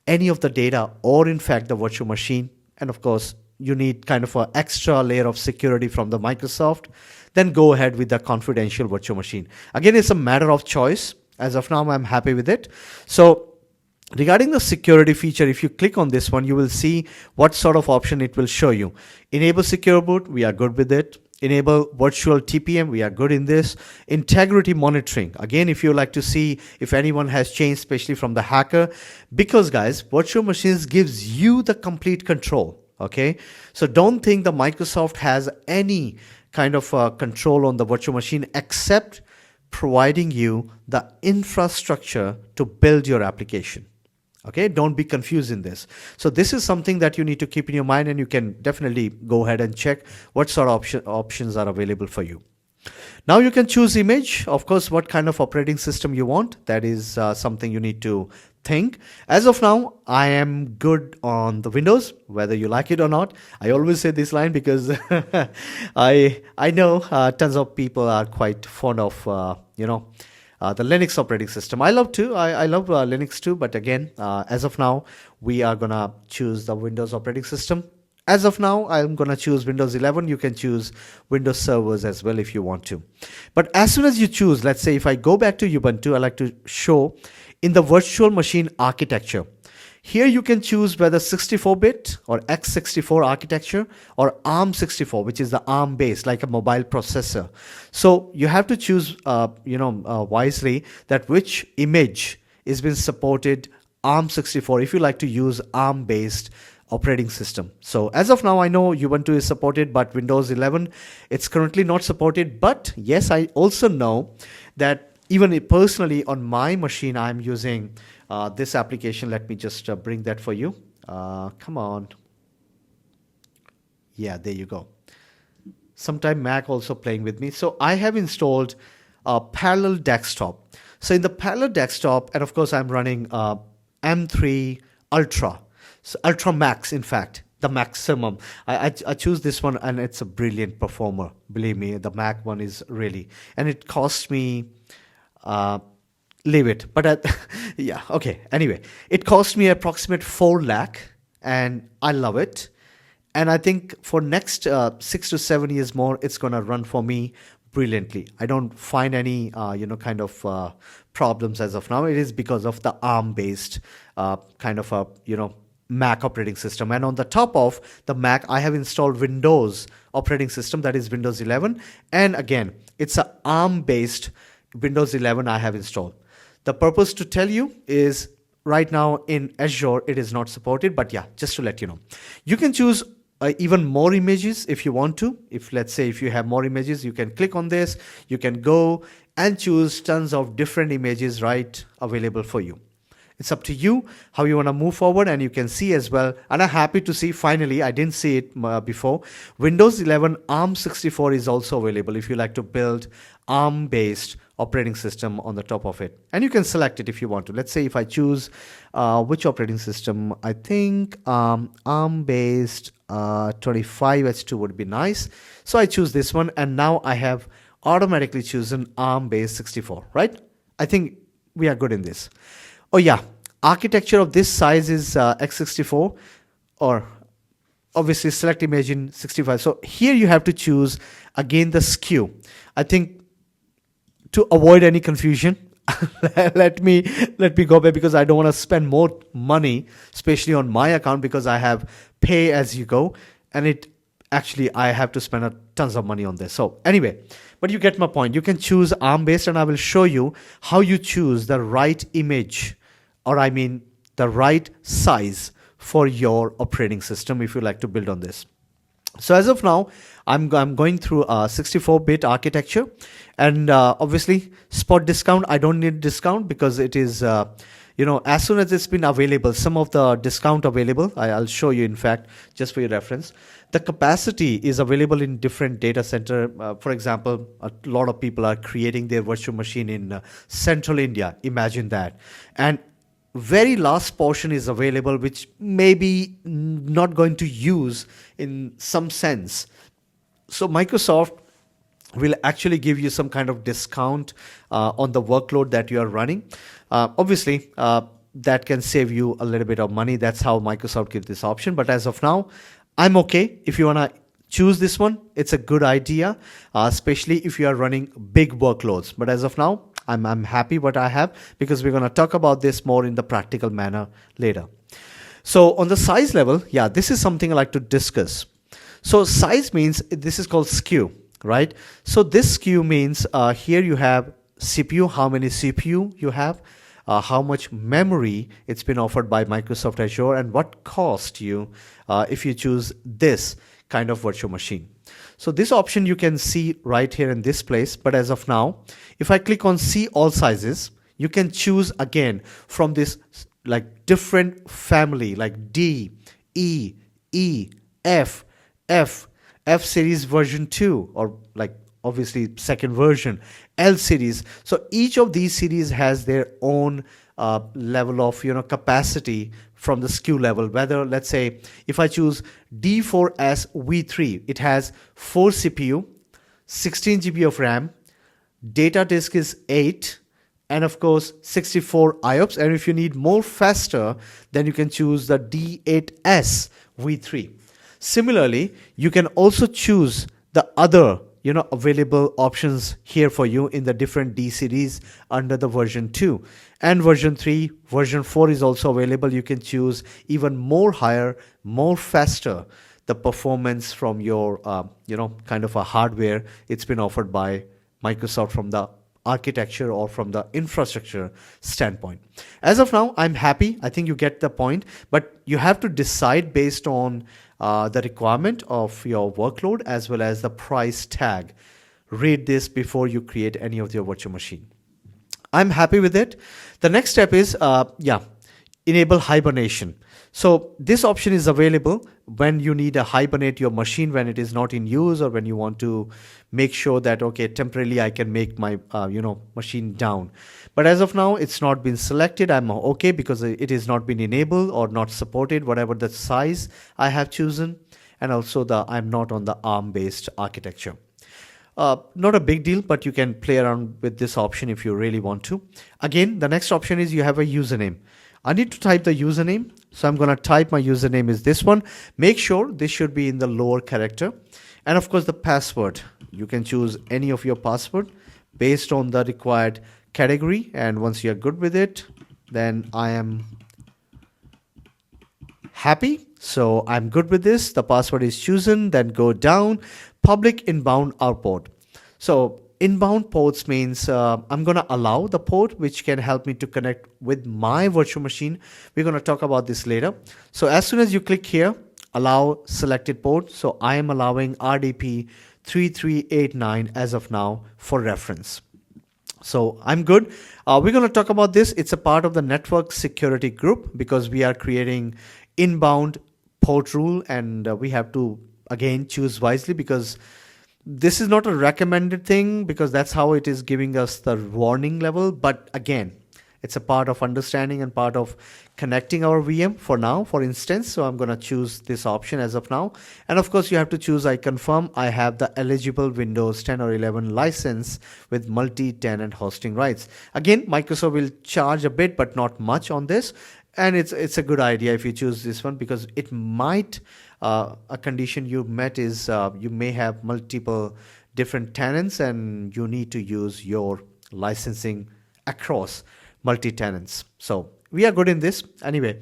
any of the data or in fact the virtual machine. And of course, you need kind of an extra layer of security from the Microsoft, then go ahead with the confidential virtual machine. Again, it's a matter of choice. As of now, I'm happy with it. So regarding the security feature, if you click on this one, you will see what sort of option it will show you. Enable secure boot, we are good with it. Enable virtual TPM, we are good in this. Integrity monitoring, again, if you like to see if anyone has changed, especially from the hacker, because guys, virtual machines gives you the complete control. Okay, so don't think the Microsoft has any kind of control on the virtual machine except providing you the infrastructure to build your application. Okay, don't be confused in this. So this is something that you need to keep in your mind, and you can definitely go ahead and check what sort of options are available for you. Now you can choose image, of course, what kind of operating system you want. That is something you need to think. As of now, I am good on the Windows, whether you like it or not. I always say this line because I know tons of people are quite fond of the Linux operating system. I love too. I love Linux too. But again, as of now, we are gonna choose the Windows operating system. As of now, I'm going to choose Windows 11. You can choose Windows servers as well if you want to. But as soon as you choose, let's say if I go back to Ubuntu, I like to show in the virtual machine architecture. Here you can choose whether 64-bit or x64 architecture or ARM64, which is the ARM based, like a mobile processor. So you have to choose, wisely that which image is being supported ARM64 if you like to use ARM based operating system. So as of now, I know Ubuntu is supported, but Windows 11, it's currently not supported. But yes, I also know that even personally on my machine, I'm using this application. Let me just bring that for you. Come on. Yeah, there you go. Sometime Mac also playing with me. So I have installed a parallel desktop. So in the parallel desktop, and of course I'm running M3 Ultra. So Ultra Max, in fact, the maximum. I choose this one, and it's a brilliant performer. Believe me, the Mac one is really, and it cost me, leave it. But yeah, okay. Anyway, it cost me approximate 4 lakh, and I love it. And I think for next 6 to 7 years more, it's gonna run for me brilliantly. I don't find any kind of problems as of now. It is because of the ARM based kind of a Mac operating system. And on the top of the Mac, I have installed Windows operating system, that is Windows 11. And again, it's a ARM based Windows 11 I have installed. The purpose to tell you is right now in Azure it is not supported, but yeah, just to let you know, you can choose even more images if you want to. If let's say if you have more images, you can click on this, you can go and choose tons of different images right available for you. It's up to you how you want to move forward. And you can see as well, and I'm happy to see finally, I didn't see it before, Windows 11 ARM64 is also available if you like to build ARM based operating system on the top of it. And you can select it if you want to. Let's say if I choose which operating system, I think ARM based 25H2 would be nice. So I choose this one, and now I have automatically chosen ARM based 64, right? I think we are good in this. Oh yeah, architecture of this size is x64, or obviously select image in 65. So here you have to choose again the SKU. I think to avoid any confusion, let me go back, because I don't want to spend more money, especially on my account, because I have pay as you go, and it actually I have to spend tons of money on this. So anyway, but you get my point. You can choose ARM based, and I will show you how you choose the right image, or I mean the right size for your operating system if you like to build on this. So as of now, I'm going through a 64-bit architecture, and obviously spot discount, I don't need discount because it is as soon as it's been available, some of the discount available, I'll show you, in fact, just for your reference. The capacity is available in different data center. For example, a lot of people are creating their virtual machine in central India. Imagine that. And very last portion is available, which maybe not going to use in some sense. So Microsoft will actually give you some kind of discount on the workload that you are running. Obviously, that can save you a little bit of money. That's how Microsoft gives this option. But as of now, I'm okay. If you want to choose this one, it's a good idea, especially if you are running big workloads. But as of now, I'm happy what I have, because we're going to talk about this more in the practical manner later. So on the size level, yeah, this is something I like to discuss. So size means this is called SKU, right? So this SKU means here you have CPU, how many CPU you have, how much memory it's been offered by Microsoft Azure, and what cost you if you choose this kind of virtual machine. So this option you can see right here in this place. But as of now, if I click on see all sizes, you can choose again from this like different family, like D, E, E, F, F series version 2, or like obviously second version, L series. So each of these series has their own level of capacity from the SKU level. Whether, let's say, if I choose D4S V3, it has 4 CPU, 16 GB of RAM, data disk is 8, and of course 64 IOPS. And if you need more faster, then you can choose the D8S V3. Similarly, you can also choose the other available options here for you in the different D series under the version 2 and version 3. Version 4 is also available. You can choose even more higher, more faster the performance from your kind of a hardware. It's been offered by Microsoft from the architecture or from the infrastructure standpoint. As of now, I'm happy. I think you get the point, but you have to decide based on the requirement of your workload as well as the price tag. Read this before you create any of your virtual machine. I'm happy with it. The next step is enable hibernation. So this option is available when you need to hibernate your machine when it is not in use, or when you want to make sure that, okay, temporarily I can make my machine down. But as of now, it's not been selected. I'm okay because it is not been enabled or not supported, whatever the size I have chosen. And also I'm not on the ARM based architecture. Not a big deal, but you can play around with this option if you really want to. Again, the next option is you have a username. I need to type the username. So I'm going to type my username is this one. Make sure this should be in the lower character. And of course the password. You can choose any of your password based on the required category. And once you're good with it, then I am happy. So I'm good with this. The password is chosen. Then go down. Public inbound output. So inbound ports means I'm going to allow the port which can help me to connect with my virtual machine. We're going to talk about this later. So as soon as you click here, allow selected port. So I am allowing RDP 3389 as of now for reference. So I'm good. We're going to talk about this. It's a part of the network security group because we are creating inbound port rule, and we have to again choose wisely because this is not a recommended thing because that's how it is giving us the warning level. But again, it's a part of understanding and part of connecting our VM for now, for instance. So I'm going to choose this option as of now. And of course, you have to choose I confirm I have the eligible Windows 10 or 11 license with multi-tenant hosting rights. Again, Microsoft will charge a bit, but not much on this. And it's a good idea if you choose this one because it might a condition you met is you may have multiple different tenants and you need to use your licensing across multi-tenants. So we are good in this. Anyway,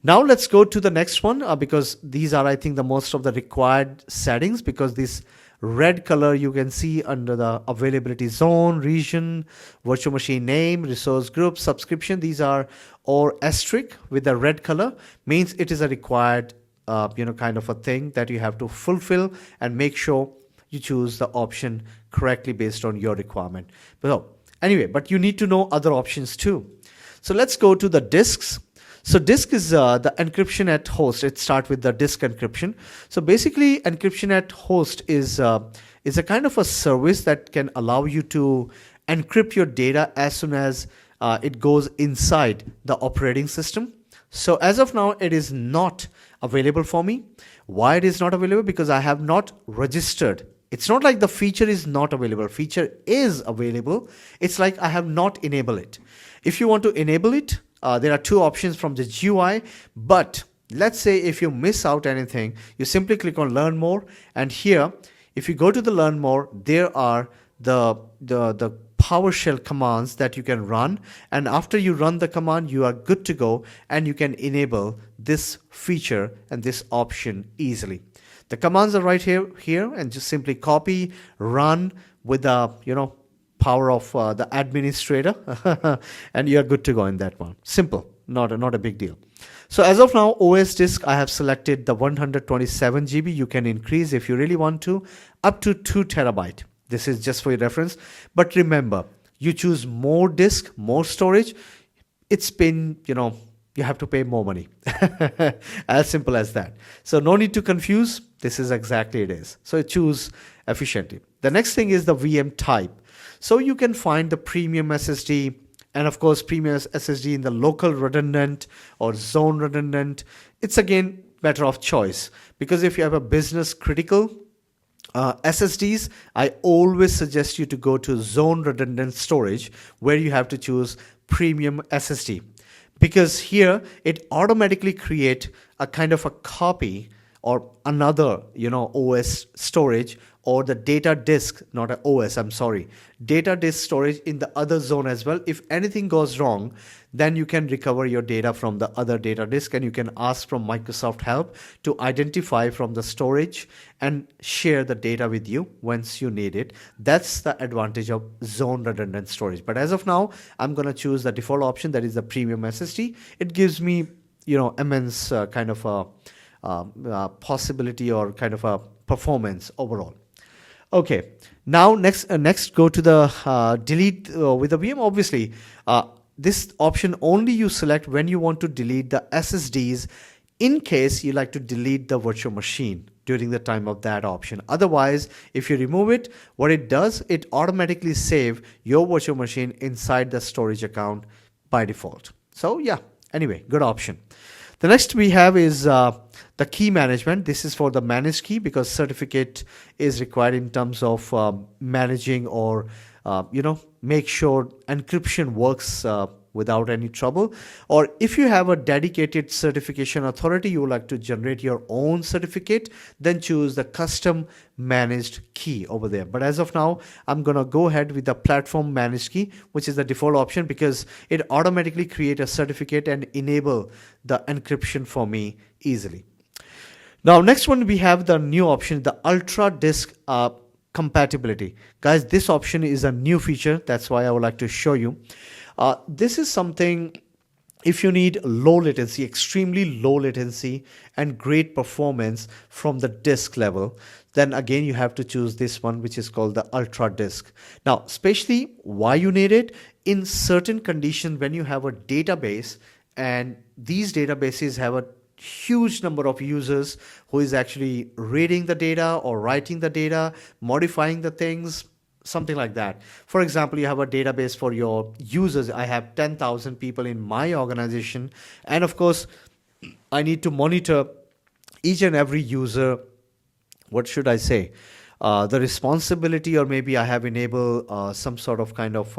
now let's go to the next one because these are, I think, the most of the required settings because this red color you can see under the availability zone, region, virtual machine name, resource group, subscription. These are or asterisk with the red color means it is a required kind of a thing that you have to fulfill and make sure you choose the option correctly based on your requirement. But you need to know other options too. So let's go to the disks. So disk is the encryption at host. It starts with the disk encryption. So basically encryption at host is a kind of a service that can allow you to encrypt your data as soon as it goes inside the operating system. So as of now, it is not available for me. Why it is not available? Because I have not registered. It's not like the feature is not available. Feature is available. It's like I have not enabled it. If you want to enable it, there are two options from the GUI. But let's say if you miss out anything, you simply click on Learn More. And here, if you go to the Learn More, there are the PowerShell commands that you can run, and after you run the command you are good to go and you can enable this feature and this option easily. The commands are right here and just simply copy, run with the power of the administrator and you are good to go in that one. Simple, not a big deal. So as of now, OS disk, I have selected the 127 GB. You can increase if you really want to up to 2 terabyte. This is just for your reference. But remember, you choose more disk, more storage. It's been, you have to pay more money. As simple as that. So no need to confuse. This is exactly it is. So choose efficiently. The next thing is the VM type. So you can find the premium SSD and of course premium SSD in the local redundant or zone redundant. It's again matter of choice because if you have a business critical SSDs, I always suggest you to go to zone redundant storage where you have to choose premium SSD because here it automatically create a kind of a copy or another OS storage or the data disk, not a OS, I'm sorry, data disk storage in the other zone as well. If anything goes wrong, then you can recover your data from the other data disk, and you can ask from Microsoft Help to identify from the storage and share the data with you once you need it. That's the advantage of zone redundant storage. But as of now, I'm going to choose the default option, that is the premium SSD. It gives me, immense kind of a possibility or kind of a performance overall. Okay, now next go to the delete with the VM. Obviously, this option only you select when you want to delete the SSDs in case you like to delete the virtual machine during the time of that option. Otherwise, if you remove it, what it does, it automatically save your virtual machine inside the storage account by default. So yeah, anyway, good option. The next we have is the key management. This is for the managed key because certificate is required in terms of managing or make sure encryption works without any trouble. Or if you have a dedicated certification authority, you would like to generate your own certificate, then choose the custom managed key over there. But as of now, I'm going to go ahead with the platform managed key, which is the default option because it automatically creates a certificate and enable the encryption for me easily. Now, next one, we have the new option, the ultra disk compatibility. Guys, this option is a new feature. That's why I would like to show you. This is something, if you need low latency, extremely low latency and great performance from the disk level, then again you have to choose this one, which is called the ultra disk. Now, especially why you need it in certain conditions when you have a database and these databases have a huge number of users who is actually reading the data or writing the data, modifying the things, something like that. For example, you have a database for your users. I have 10,000 people in my organization, and of course I need to monitor each and every user. What should I say? The responsibility, or maybe I have enabled some sort of kind of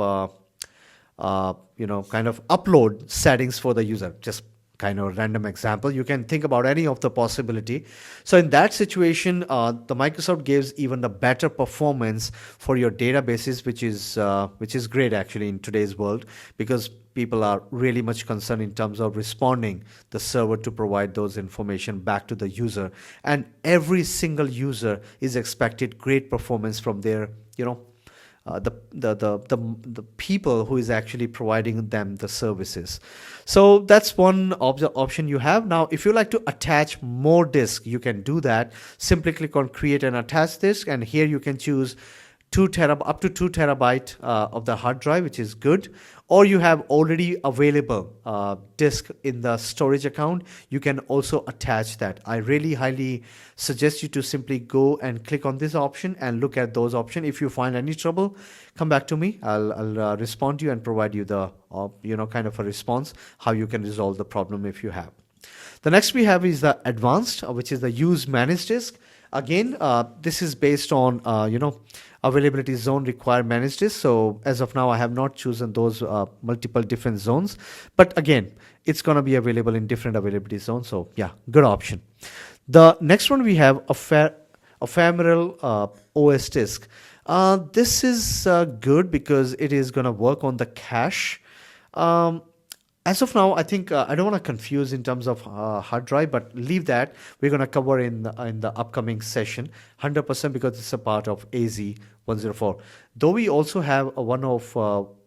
upload settings for the user. Just kind of random example. You can think about any of the possibility. So in that situation, the Microsoft gives even the better performance for your databases, which is great actually in today's world, because people are really much concerned in terms of responding the server to provide those information back to the user, and every single user is expected great performance from their the people who is actually providing them the services. So that's one of the option you have. Now, if you like to attach more disk, you can do that. Simply click on create and attach disk, and here you can choose up to 2 terabyte of the hard drive, which is good. Or you have already available disk in the storage account, you can also attach that. I really highly suggest you to simply go and click on this option and look at those options. If you find any trouble, come back to me. I'll respond to you and provide you the kind of a response how you can resolve the problem if you have. The next we have is the advanced, which is the use managed disk. Again, this is based on availability zone require managed disk. So as of now, I have not chosen those multiple different zones, but again, it's going to be available in different availability zones. So yeah, good option. The next one we have ephemeral OS disk. This is good because it is going to work on the cache. As of now, I think I don't want to confuse in terms of hard drive, but leave that. We're going to cover in the upcoming session 100% because it's a part of AZ-104. Though we also have one of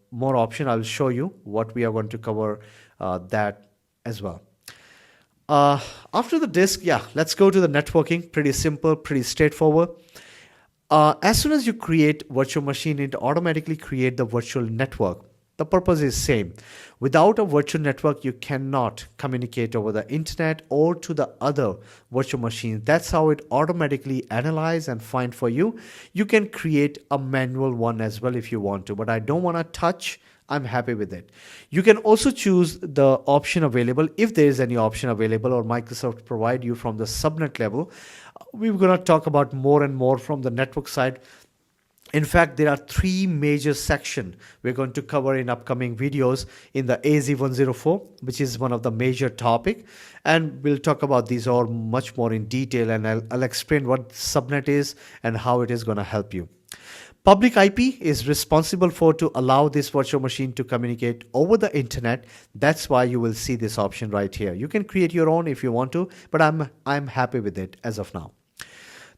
more option, I'll show you what we are going to cover that as well. After the disk, yeah, let's go to the networking. Pretty simple, pretty straightforward. As soon as you create virtual machine, it automatically create the virtual network. The purpose is same. Without a virtual network, you cannot communicate over the internet or to the other virtual machines. That's how it automatically analyze and find for you. You can create a manual one as well if you want to, but I don't want to touch. I'm happy with it. You can also choose the option available if there is any option available or Microsoft provide you from the subnet level. We're going to talk about more and more from the network side In fact, there are three major sections we're going to cover in upcoming videos in the AZ-104, which is one of the major topic. And we'll talk about these all much more in detail, and I'll explain what subnet is and how it is going to help you. Public IP is responsible for to allow this virtual machine to communicate over the internet. That's why you will see this option right here. You can create your own if you want to, but I'm happy with it as of now.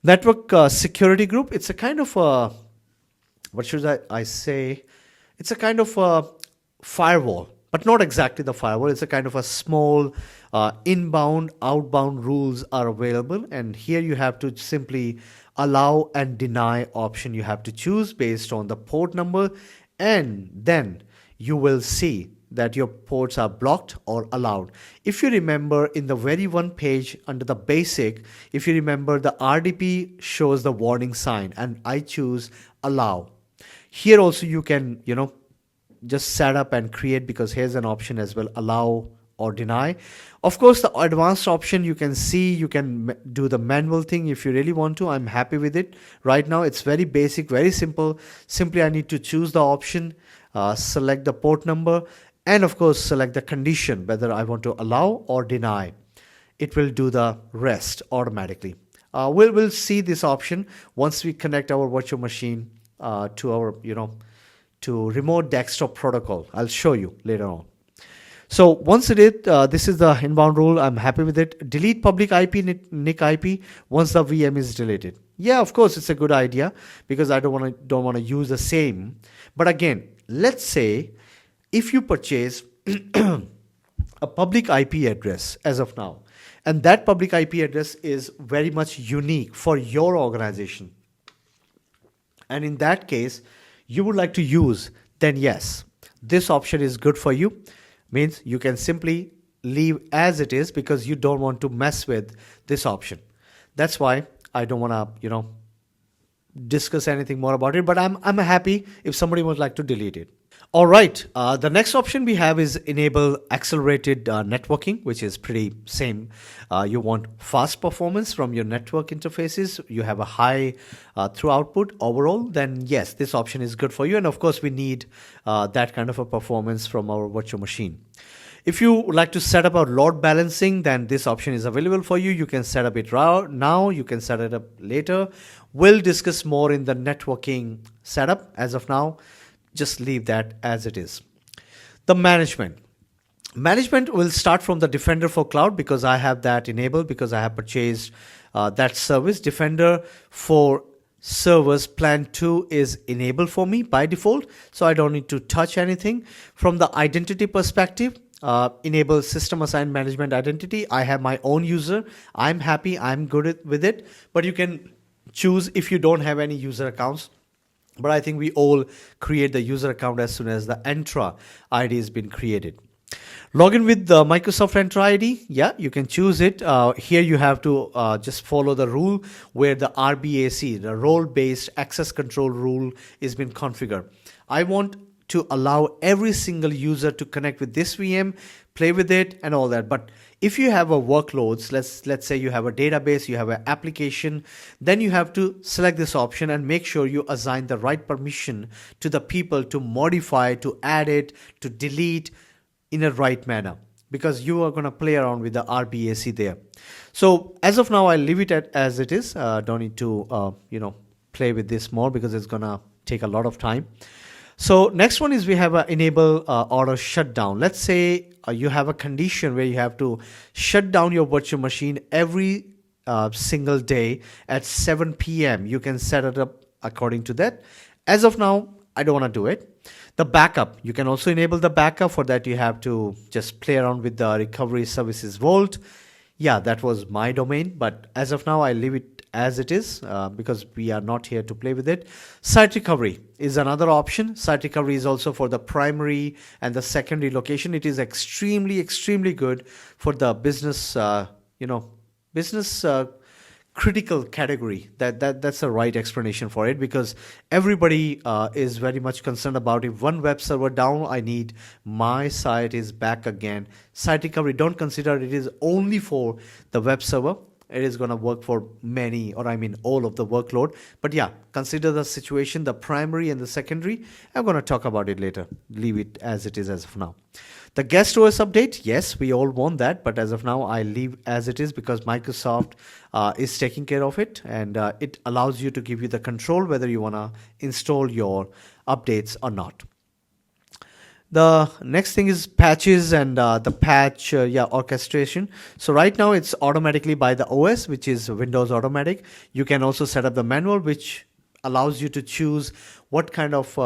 Network security group. It's a kind of a, what should I say? It's a kind of a firewall, but not exactly the firewall. It's a kind of a small inbound, outbound rules are available. And here you have to simply allow and deny option you have to choose based on the port number. And then you will see that your ports are blocked or allowed. If you remember in the very one page under the basic, if you remember the RDP shows the warning sign and I choose allow. Here also you can, just set up and create, because here's an option as well, allow or deny. Of course, the advanced option you can see, you can do the manual thing if you really want to. I'm happy with it. Right now it's very basic, very simple. Simply I need to choose the option, select the port number, and of course select the condition, whether I want to allow or deny. It will do the rest automatically. We'll see this option once we connect our virtual machine to our, to remote desktop protocol. I'll show you later on. So once it is, this is the inbound rule. I'm happy with it. Delete public IP, NIC IP once the VM is deleted. Yeah, of course, it's a good idea because I don't want to use the same. But again, let's say if you purchase a public IP address as of now, and that public IP address is very much unique for your organization, and in that case you would like to use, then yes, this option is good for you. Means you can simply leave as it is because you don't want to mess with this option. That's why I don't want to, discuss anything more about it, but I'm happy if somebody would like to delete it. All right, the next option we have is enable accelerated networking, which is pretty same. You want fast performance from your network interfaces. You have a high through output overall, then yes, this option is good for you. And of course, we need that kind of a performance from our virtual machine. If you would like to set up a load balancing, then this option is available for you. You can set up it now, you can set it up later. We'll discuss more in the networking setup. As of now, just leave that as it is. The management will start from the Defender for Cloud because I have that enabled, because I have purchased that service. Defender for Servers Plan 2 is enabled for me by default, so I don't need to touch anything. From the identity perspective, enable system assigned management identity. I have my own user. I'm happy, I'm good with it, but you can choose if you don't have any user accounts. But I think we all create the user account as soon as the Entra ID has been created. Login with the Microsoft Entra ID. Yeah, you can choose it. Here you have to just follow the rule where the RBAC, the role-based access control rule, is been configured. I want to allow every single user to connect with this VM, play with it and all that. But if you have a workloads, let's say you have a database, you have an application, then you have to select this option and make sure you assign the right permission to the people to modify, to add it, to delete in a right manner, because you are going to play around with the RBAC there. So as of now, I leave it as it is. Don't need to play with this more because it's going to take a lot of time. So next one is we have a enable auto shutdown. Let's say you have a condition where you have to shut down your virtual machine every single day at 7 p.m. You can set it up according to that. As of now, I don't want to do it. The backup, you can also enable the backup. For that, you have to just play around with the recovery services vault. Yeah, that was my domain, but as of now, I leave it as it is because we are not here to play with it. Site recovery is another option. Site recovery is also for the primary and the secondary location. It is extremely good for the business, business critical category. That's the right explanation for it, because everybody is very much concerned about if one web server down, I need my site is back again. Site recovery, don't consider it is only for the web server. it is going to work for many, or I mean all of the workload. But yeah, consider the situation, the primary and the secondary. I'm going to talk about it later. Leave it as it is as of now. The guest OS update, yes, we all want that, but as of now, I leave as it is because Microsoft is taking care of it, and it allows you to give you the control whether you want to install your updates or not. The next thing is patches and the patch orchestration. So right now it's automatically by the OS, which is Windows Automatic. You can also set up the manual, which allows you to choose what kind of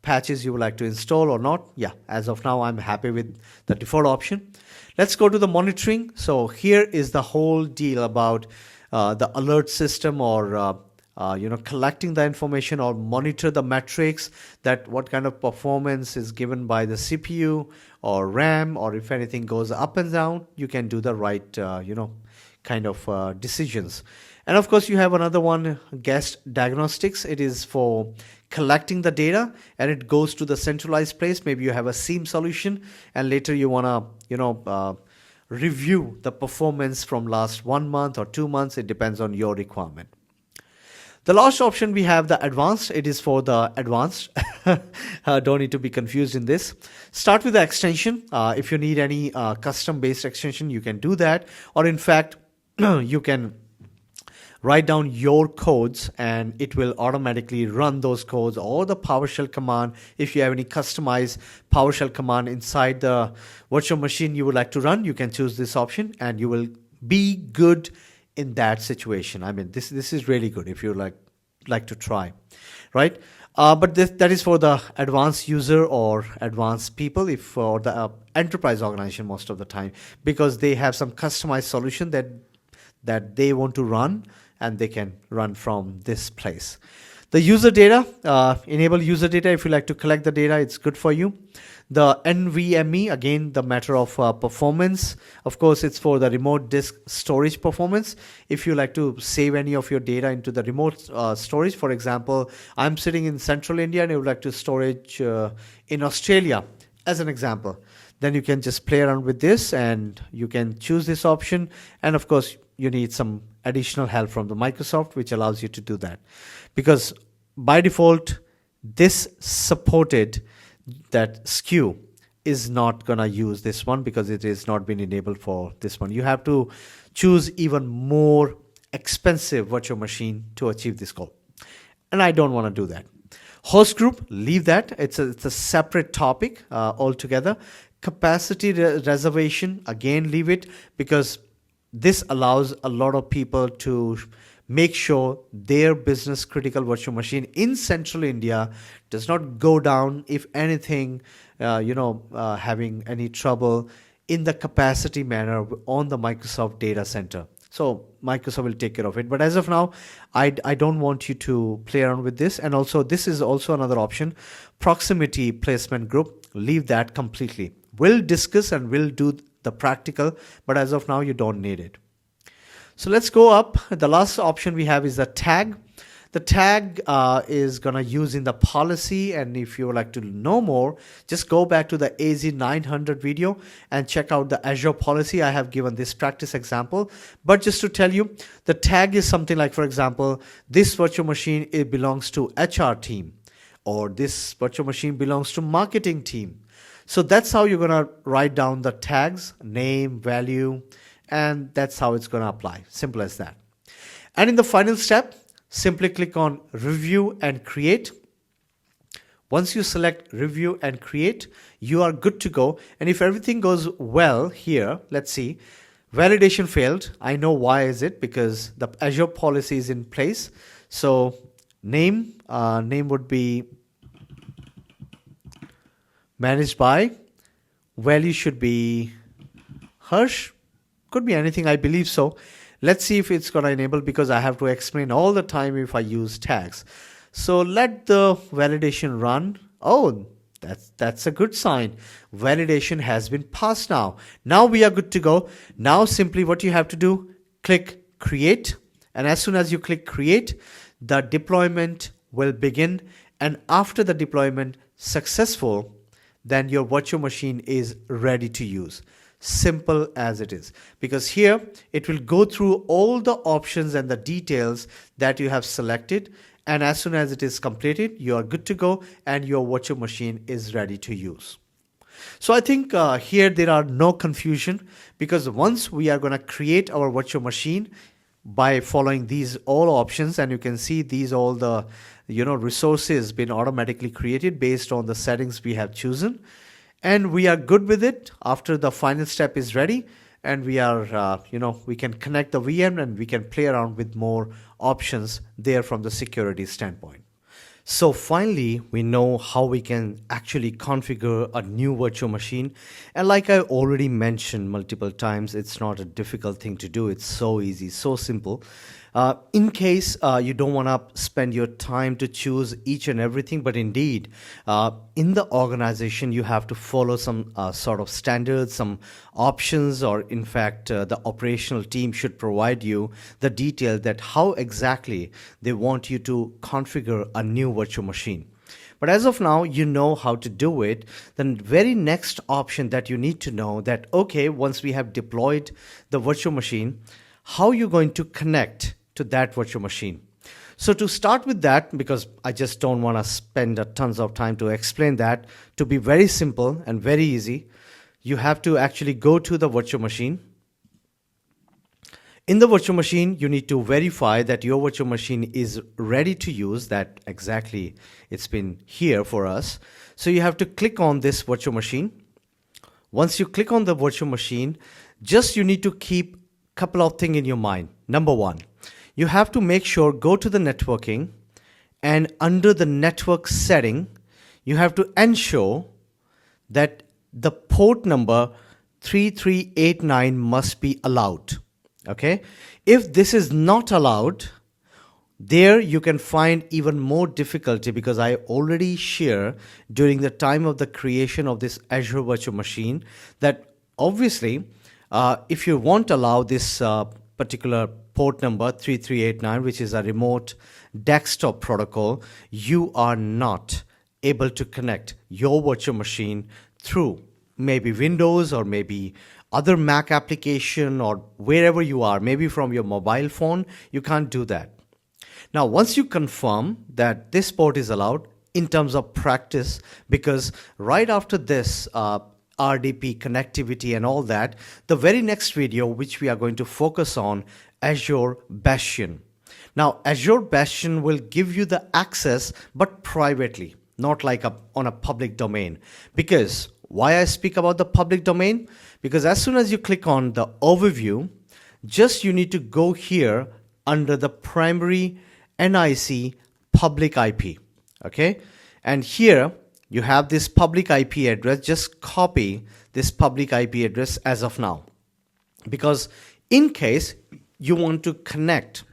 patches you would like to install or not. Yeah, as of now, I'm happy with the default option. Let's go to the monitoring. So here is the whole deal about the alert system, or collecting the information or monitor the metrics, that what kind of performance is given by the CPU or RAM, or if anything goes up and down, you can do the right kind of decisions. And of course, you have another one, guest diagnostics. It is for collecting the data, and it goes to the centralized place. Maybe you have a SIEM solution, and later you want to review the performance from last 1 month or 2 months. It depends on your requirement. The last option we have, the advanced. It is for the advanced. Don't need to be confused in this. Start with the extension. If you need any custom based extension, you can do that. Or in fact, you can write down your codes and it will automatically run those codes, or the PowerShell command. If you have any customized PowerShell command inside the virtual machine you would like to run, you can choose this option and you will be good in that situation. I mean, this is really good if you like to try, right? But that is for the advanced user or advanced people, if for the enterprise organization most of the time, because they have some customized solution that they want to run, and they can run from this place. The user data, enable user data. If you like to collect the data, it's good for you. The NVMe, again, the matter of performance. Of course, it's for the remote disk storage performance. If you like to save any of your data into the remote storage, for example, I'm sitting in central India and I would like to storage in Australia, as an example. Then you can just play around with this and you can choose this option. And of course, you need some additional help from the Microsoft, which allows you to do that. Because by default, this supported, that SKU is not going to use this one because it is not been enabled for this one. You have to choose even more expensive virtual machine to achieve this goal. And I don't want to do that. Host group, leave that. It's a separate topic altogether. Capacity reservation, again, leave it, because this allows a lot of people to make sure their business critical virtual machine in central India does not go down, if anything, having any trouble in the capacity manner on the Microsoft data center. So Microsoft will take care of it. But as of now, I don't want you to play around with this. And also, this is also another option. Proximity placement group, leave that completely. We'll discuss and we'll do the practical, but as of now, you don't need it. So let's go up. The last option we have is the tag. The tag is going to use in the policy, and if you would like to know more, just go back to the AZ-900 video and check out the Azure policy. I have given this practice example, but just to tell you, the tag is something like, for example, this virtual machine, it belongs to HR team, or this virtual machine belongs to marketing team. So that's how you're going to write down the tags, name, value, and that's how it's going to apply. Simple as that. And in the final step, simply click on review and create. Once you select review and create, you are good to go. And if everything goes well here, let's see, validation failed. I know why is it, because the Azure policy is in place. So name would be managed by, value should be Harsh, could be anything, I believe so. Let's see if it's going to enable, because I have to explain all the time if I use tags. So let the validation run. Oh, that's a good sign. Validation has been passed now. Now we are good to go. Now simply what you have to do, click create. And as soon as you click create, the deployment will begin. And after the deployment successful, then your virtual machine is ready to use. simple as it is, because here it will go through all the options and the details that you have selected, and as soon as it is completed, you are good to go and your virtual machine is ready to use. So I think here there are no confusion, because once we are going to create our virtual machine by following these all options, and you can see these all the resources been automatically created based on the settings we have chosen, and we are good with it. After the final step is ready, and we are we can connect the VM and we can play around with more options there from the security standpoint. So finally, we know how we can actually configure a new virtual machine. And like I already mentioned multiple times, it's not a difficult thing to do. It's so easy, so simple. In case you don't want to spend your time to choose each and everything, but indeed, in the organization, you have to follow some sort of standards, some options, or in fact, the operational team should provide you the detail that how exactly they want you to configure a new virtual machine. But as of now, you know how to do it. The very next option that you need to know that, okay, once we have deployed the virtual machine, how you're going to connect to that virtual machine. So to start with that, because I just don't want to spend a tons of time to explain that, to be very simple and very easy, you have to actually go to the virtual machine. In the virtual machine, you need to verify that your virtual machine is ready to use, that exactly it's been here for us. So you have to click on this virtual machine. Once you click on the virtual machine, just you need to keep a couple of things in your mind. Number one, you have to make sure, go to the networking, and under the network setting, you have to ensure that the port number 3389 must be allowed. Okay, if this is not allowed, there you can find even more difficulty, because I already share during the time of the creation of this Azure Virtual Machine that obviously if you won't allow this particular port number 3389, which is a remote desktop protocol, you are not able to connect your virtual machine through maybe Windows or maybe other Mac application or wherever you are, maybe from your mobile phone. You can't do that. Now, once you confirm that this port is allowed in terms of practice, because right after this RDP connectivity and all that, the very next video which we are going to focus on, Azure Bastion. Now, Azure Bastion will give you the access, but privately, not like on a public domain. Because why I speak about the public domain? Because as soon as you click on the overview, just you need to go here under the primary NIC public IP. Okay, and here you have this public IP address. Just copy this public IP address as of now, because in case you want to connect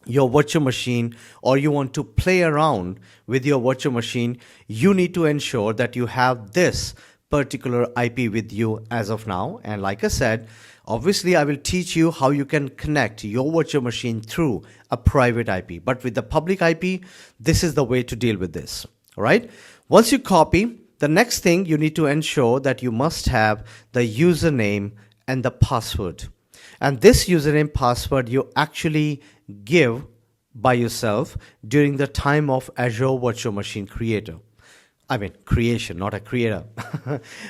your virtual machine or you want to play around with your virtual machine, you need to ensure that you have this particular IP with you as of now. And like I said, obviously I will teach you how you can connect your virtual machine through a private IP. But with the public IP, this is the way to deal with this. All right. Once you copy, the next thing you need to ensure that you must have the username and the password. And this username password you actually give by yourself during the time of Azure Virtual Machine Creator. I mean, creation, not a creator.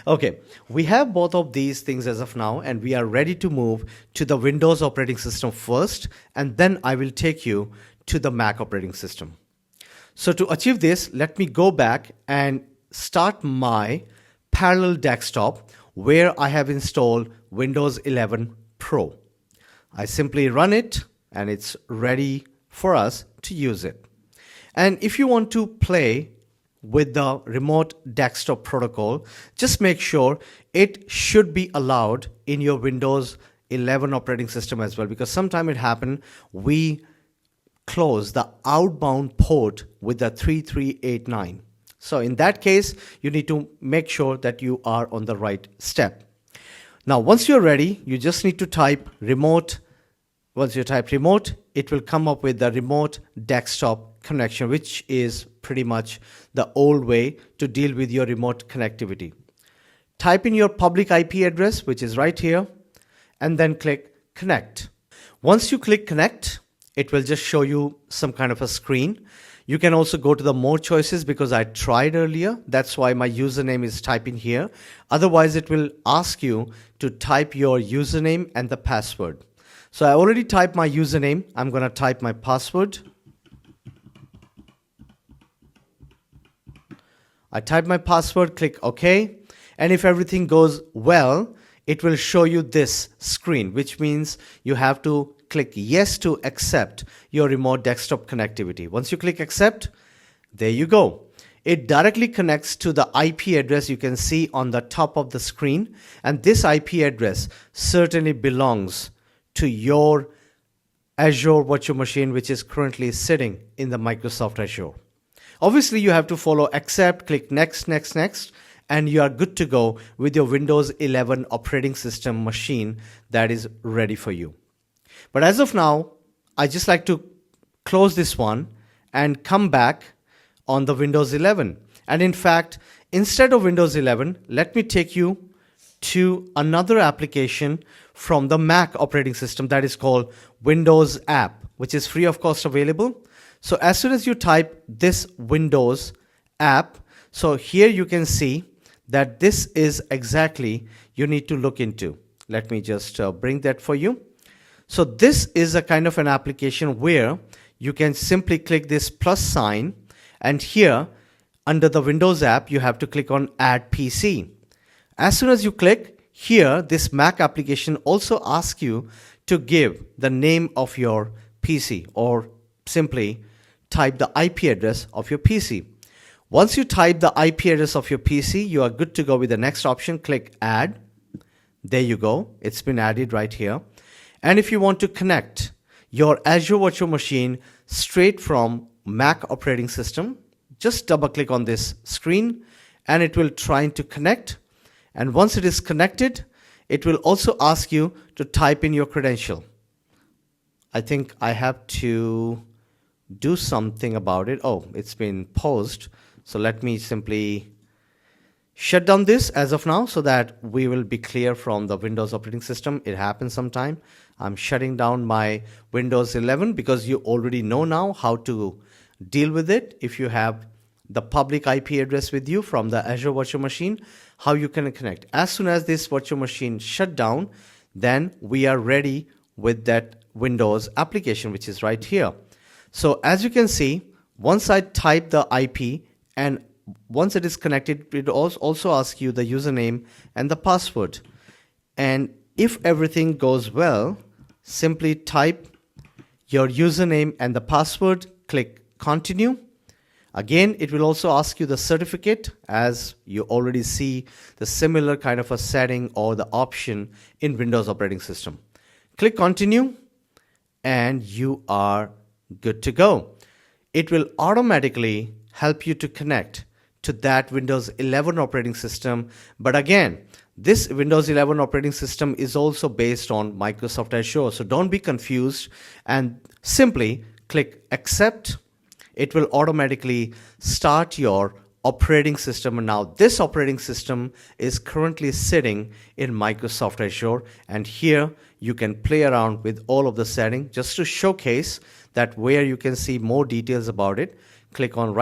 Okay, we have both of these things as of now, and we are ready to move to the Windows operating system first, and then I will take you to the Mac operating system. So to achieve this, let me go back and start my parallel desktop where I have installed Windows 11 Pro. I simply run it and it's ready for us to use it. And if you want to play with the remote desktop protocol, just make sure it should be allowed in your Windows 11 operating system as well, because sometimes it happens we close the outbound port with the 3389. So in that case, you need to make sure that you are on the right step. Now, once you're ready, you just need to type remote. Once you type remote, it will come up with the remote desktop connection, which is pretty much the old way to deal with your remote connectivity. Type in your public IP address, which is right here, and then click connect. Once you click connect, it will just show you some kind of a screen. You can also go to the more choices because I tried earlier. That's why my username is typed in here. Otherwise, it will ask you to type your username and the password. So I already typed my username. I'm going to type my password. I type my password, click OK. And if everything goes well, it will show you this screen, which means you have to click yes to accept your remote desktop connectivity. Once you click accept, there you go. It directly connects to the IP address you can see on the top of the screen. And this IP address certainly belongs to your Azure Virtual Machine, which is currently sitting in the Microsoft Azure. Obviously, you have to follow accept, click next, next, next, and you are good to go with your Windows 11 operating system machine that is ready for you. But as of now, I just like to close this one and come back on the Windows 11. And in fact, instead of Windows 11, let me take you to another application from the Mac operating system that is called Windows app, which is free of cost available. So as soon as you type this Windows app, so here you can see that this is exactly you need to look into. Let me just bring that for you. So this is a kind of an application where you can simply click this plus sign, and here under the Windows app, you have to click on Add PC. As soon as you click here, this Mac application also asks you to give the name of your PC or simply type the IP address of your PC. Once you type the IP address of your PC, you are good to go with the next option. Click Add. There you go. It's been added right here. And if you want to connect your Azure Virtual Machine straight from Mac operating system, just double click on this screen and it will try to connect. And once it is connected, it will also ask you to type in your credential. I think I have to do something about it. Oh, it's been paused. So let me simply shut down this as of now so that we will be clear from the Windows operating system. It happens sometime. I'm shutting down my Windows 11 because you already know now how to deal with it. If you have the public IP address with you from the Azure Virtual Machine, how you can connect. As soon as this virtual machine shut down, then we are ready with that Windows application, which is right here. So as you can see, once I type the IP and once it is connected, it also asks you the username and the password. And if everything goes well, simply type your username and the password, click continue. Again, it will also ask you the certificate, as you already see the similar kind of a setting or the option in Windows operating system. Click continue and you are good to go. It will automatically help you to connect to that Windows 11 operating system. But again, this Windows 11 operating system is also based on Microsoft Azure. So don't be confused and simply click accept. It will automatically start your operating system. And now this operating system is currently sitting in Microsoft Azure. And here you can play around with all of the settings just to showcase that where you can see more details about it. Click on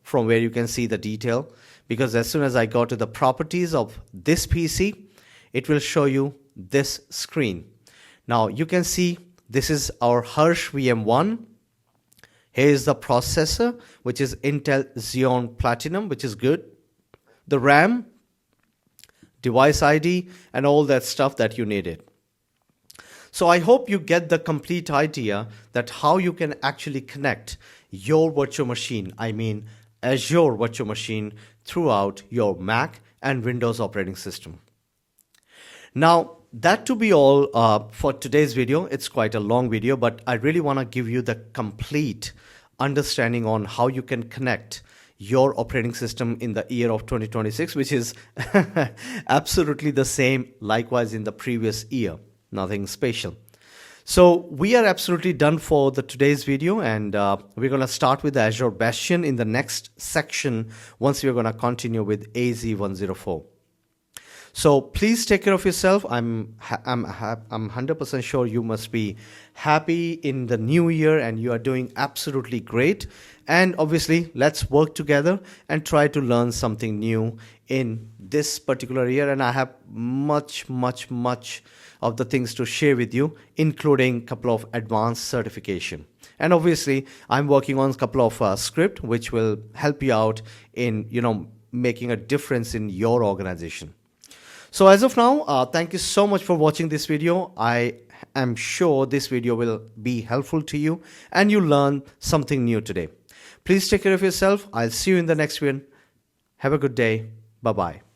from where you can see the detail, because as soon as I go to the properties of this PC, it will show you this screen. Now you can see this is our Harsh VM1. Here is the processor, which is Intel Xeon Platinum, which is good. The RAM, device ID, and all that stuff that you needed. So I hope you get the complete idea that how you can actually connect your virtual machine, Azure Virtual Machine, throughout your Mac and Windows operating system. Now, that to be all for today's video. It's quite a long video, but I really want to give you the complete understanding on how you can connect your operating system in the year of 2026, which is absolutely the same likewise in the previous year. Nothing special. So we are absolutely done for the today's video, and we're going to start with the Azure Bastion in the next section once we're going to continue with AZ-104. So please take care of yourself. I'm 100% sure you must be happy in the new year and you are doing absolutely great. And obviously, let's work together and try to learn something new in this particular year. And I have much of the things to share with you, including a couple of advanced certification. And obviously, I'm working on a couple of script which will help you out in making a difference in your organization. So as of now, thank you so much for watching this video. I am sure this video will be helpful to you and you learn something new today. Please take care of yourself. I'll see you in the next one. Have a good day. Bye-bye.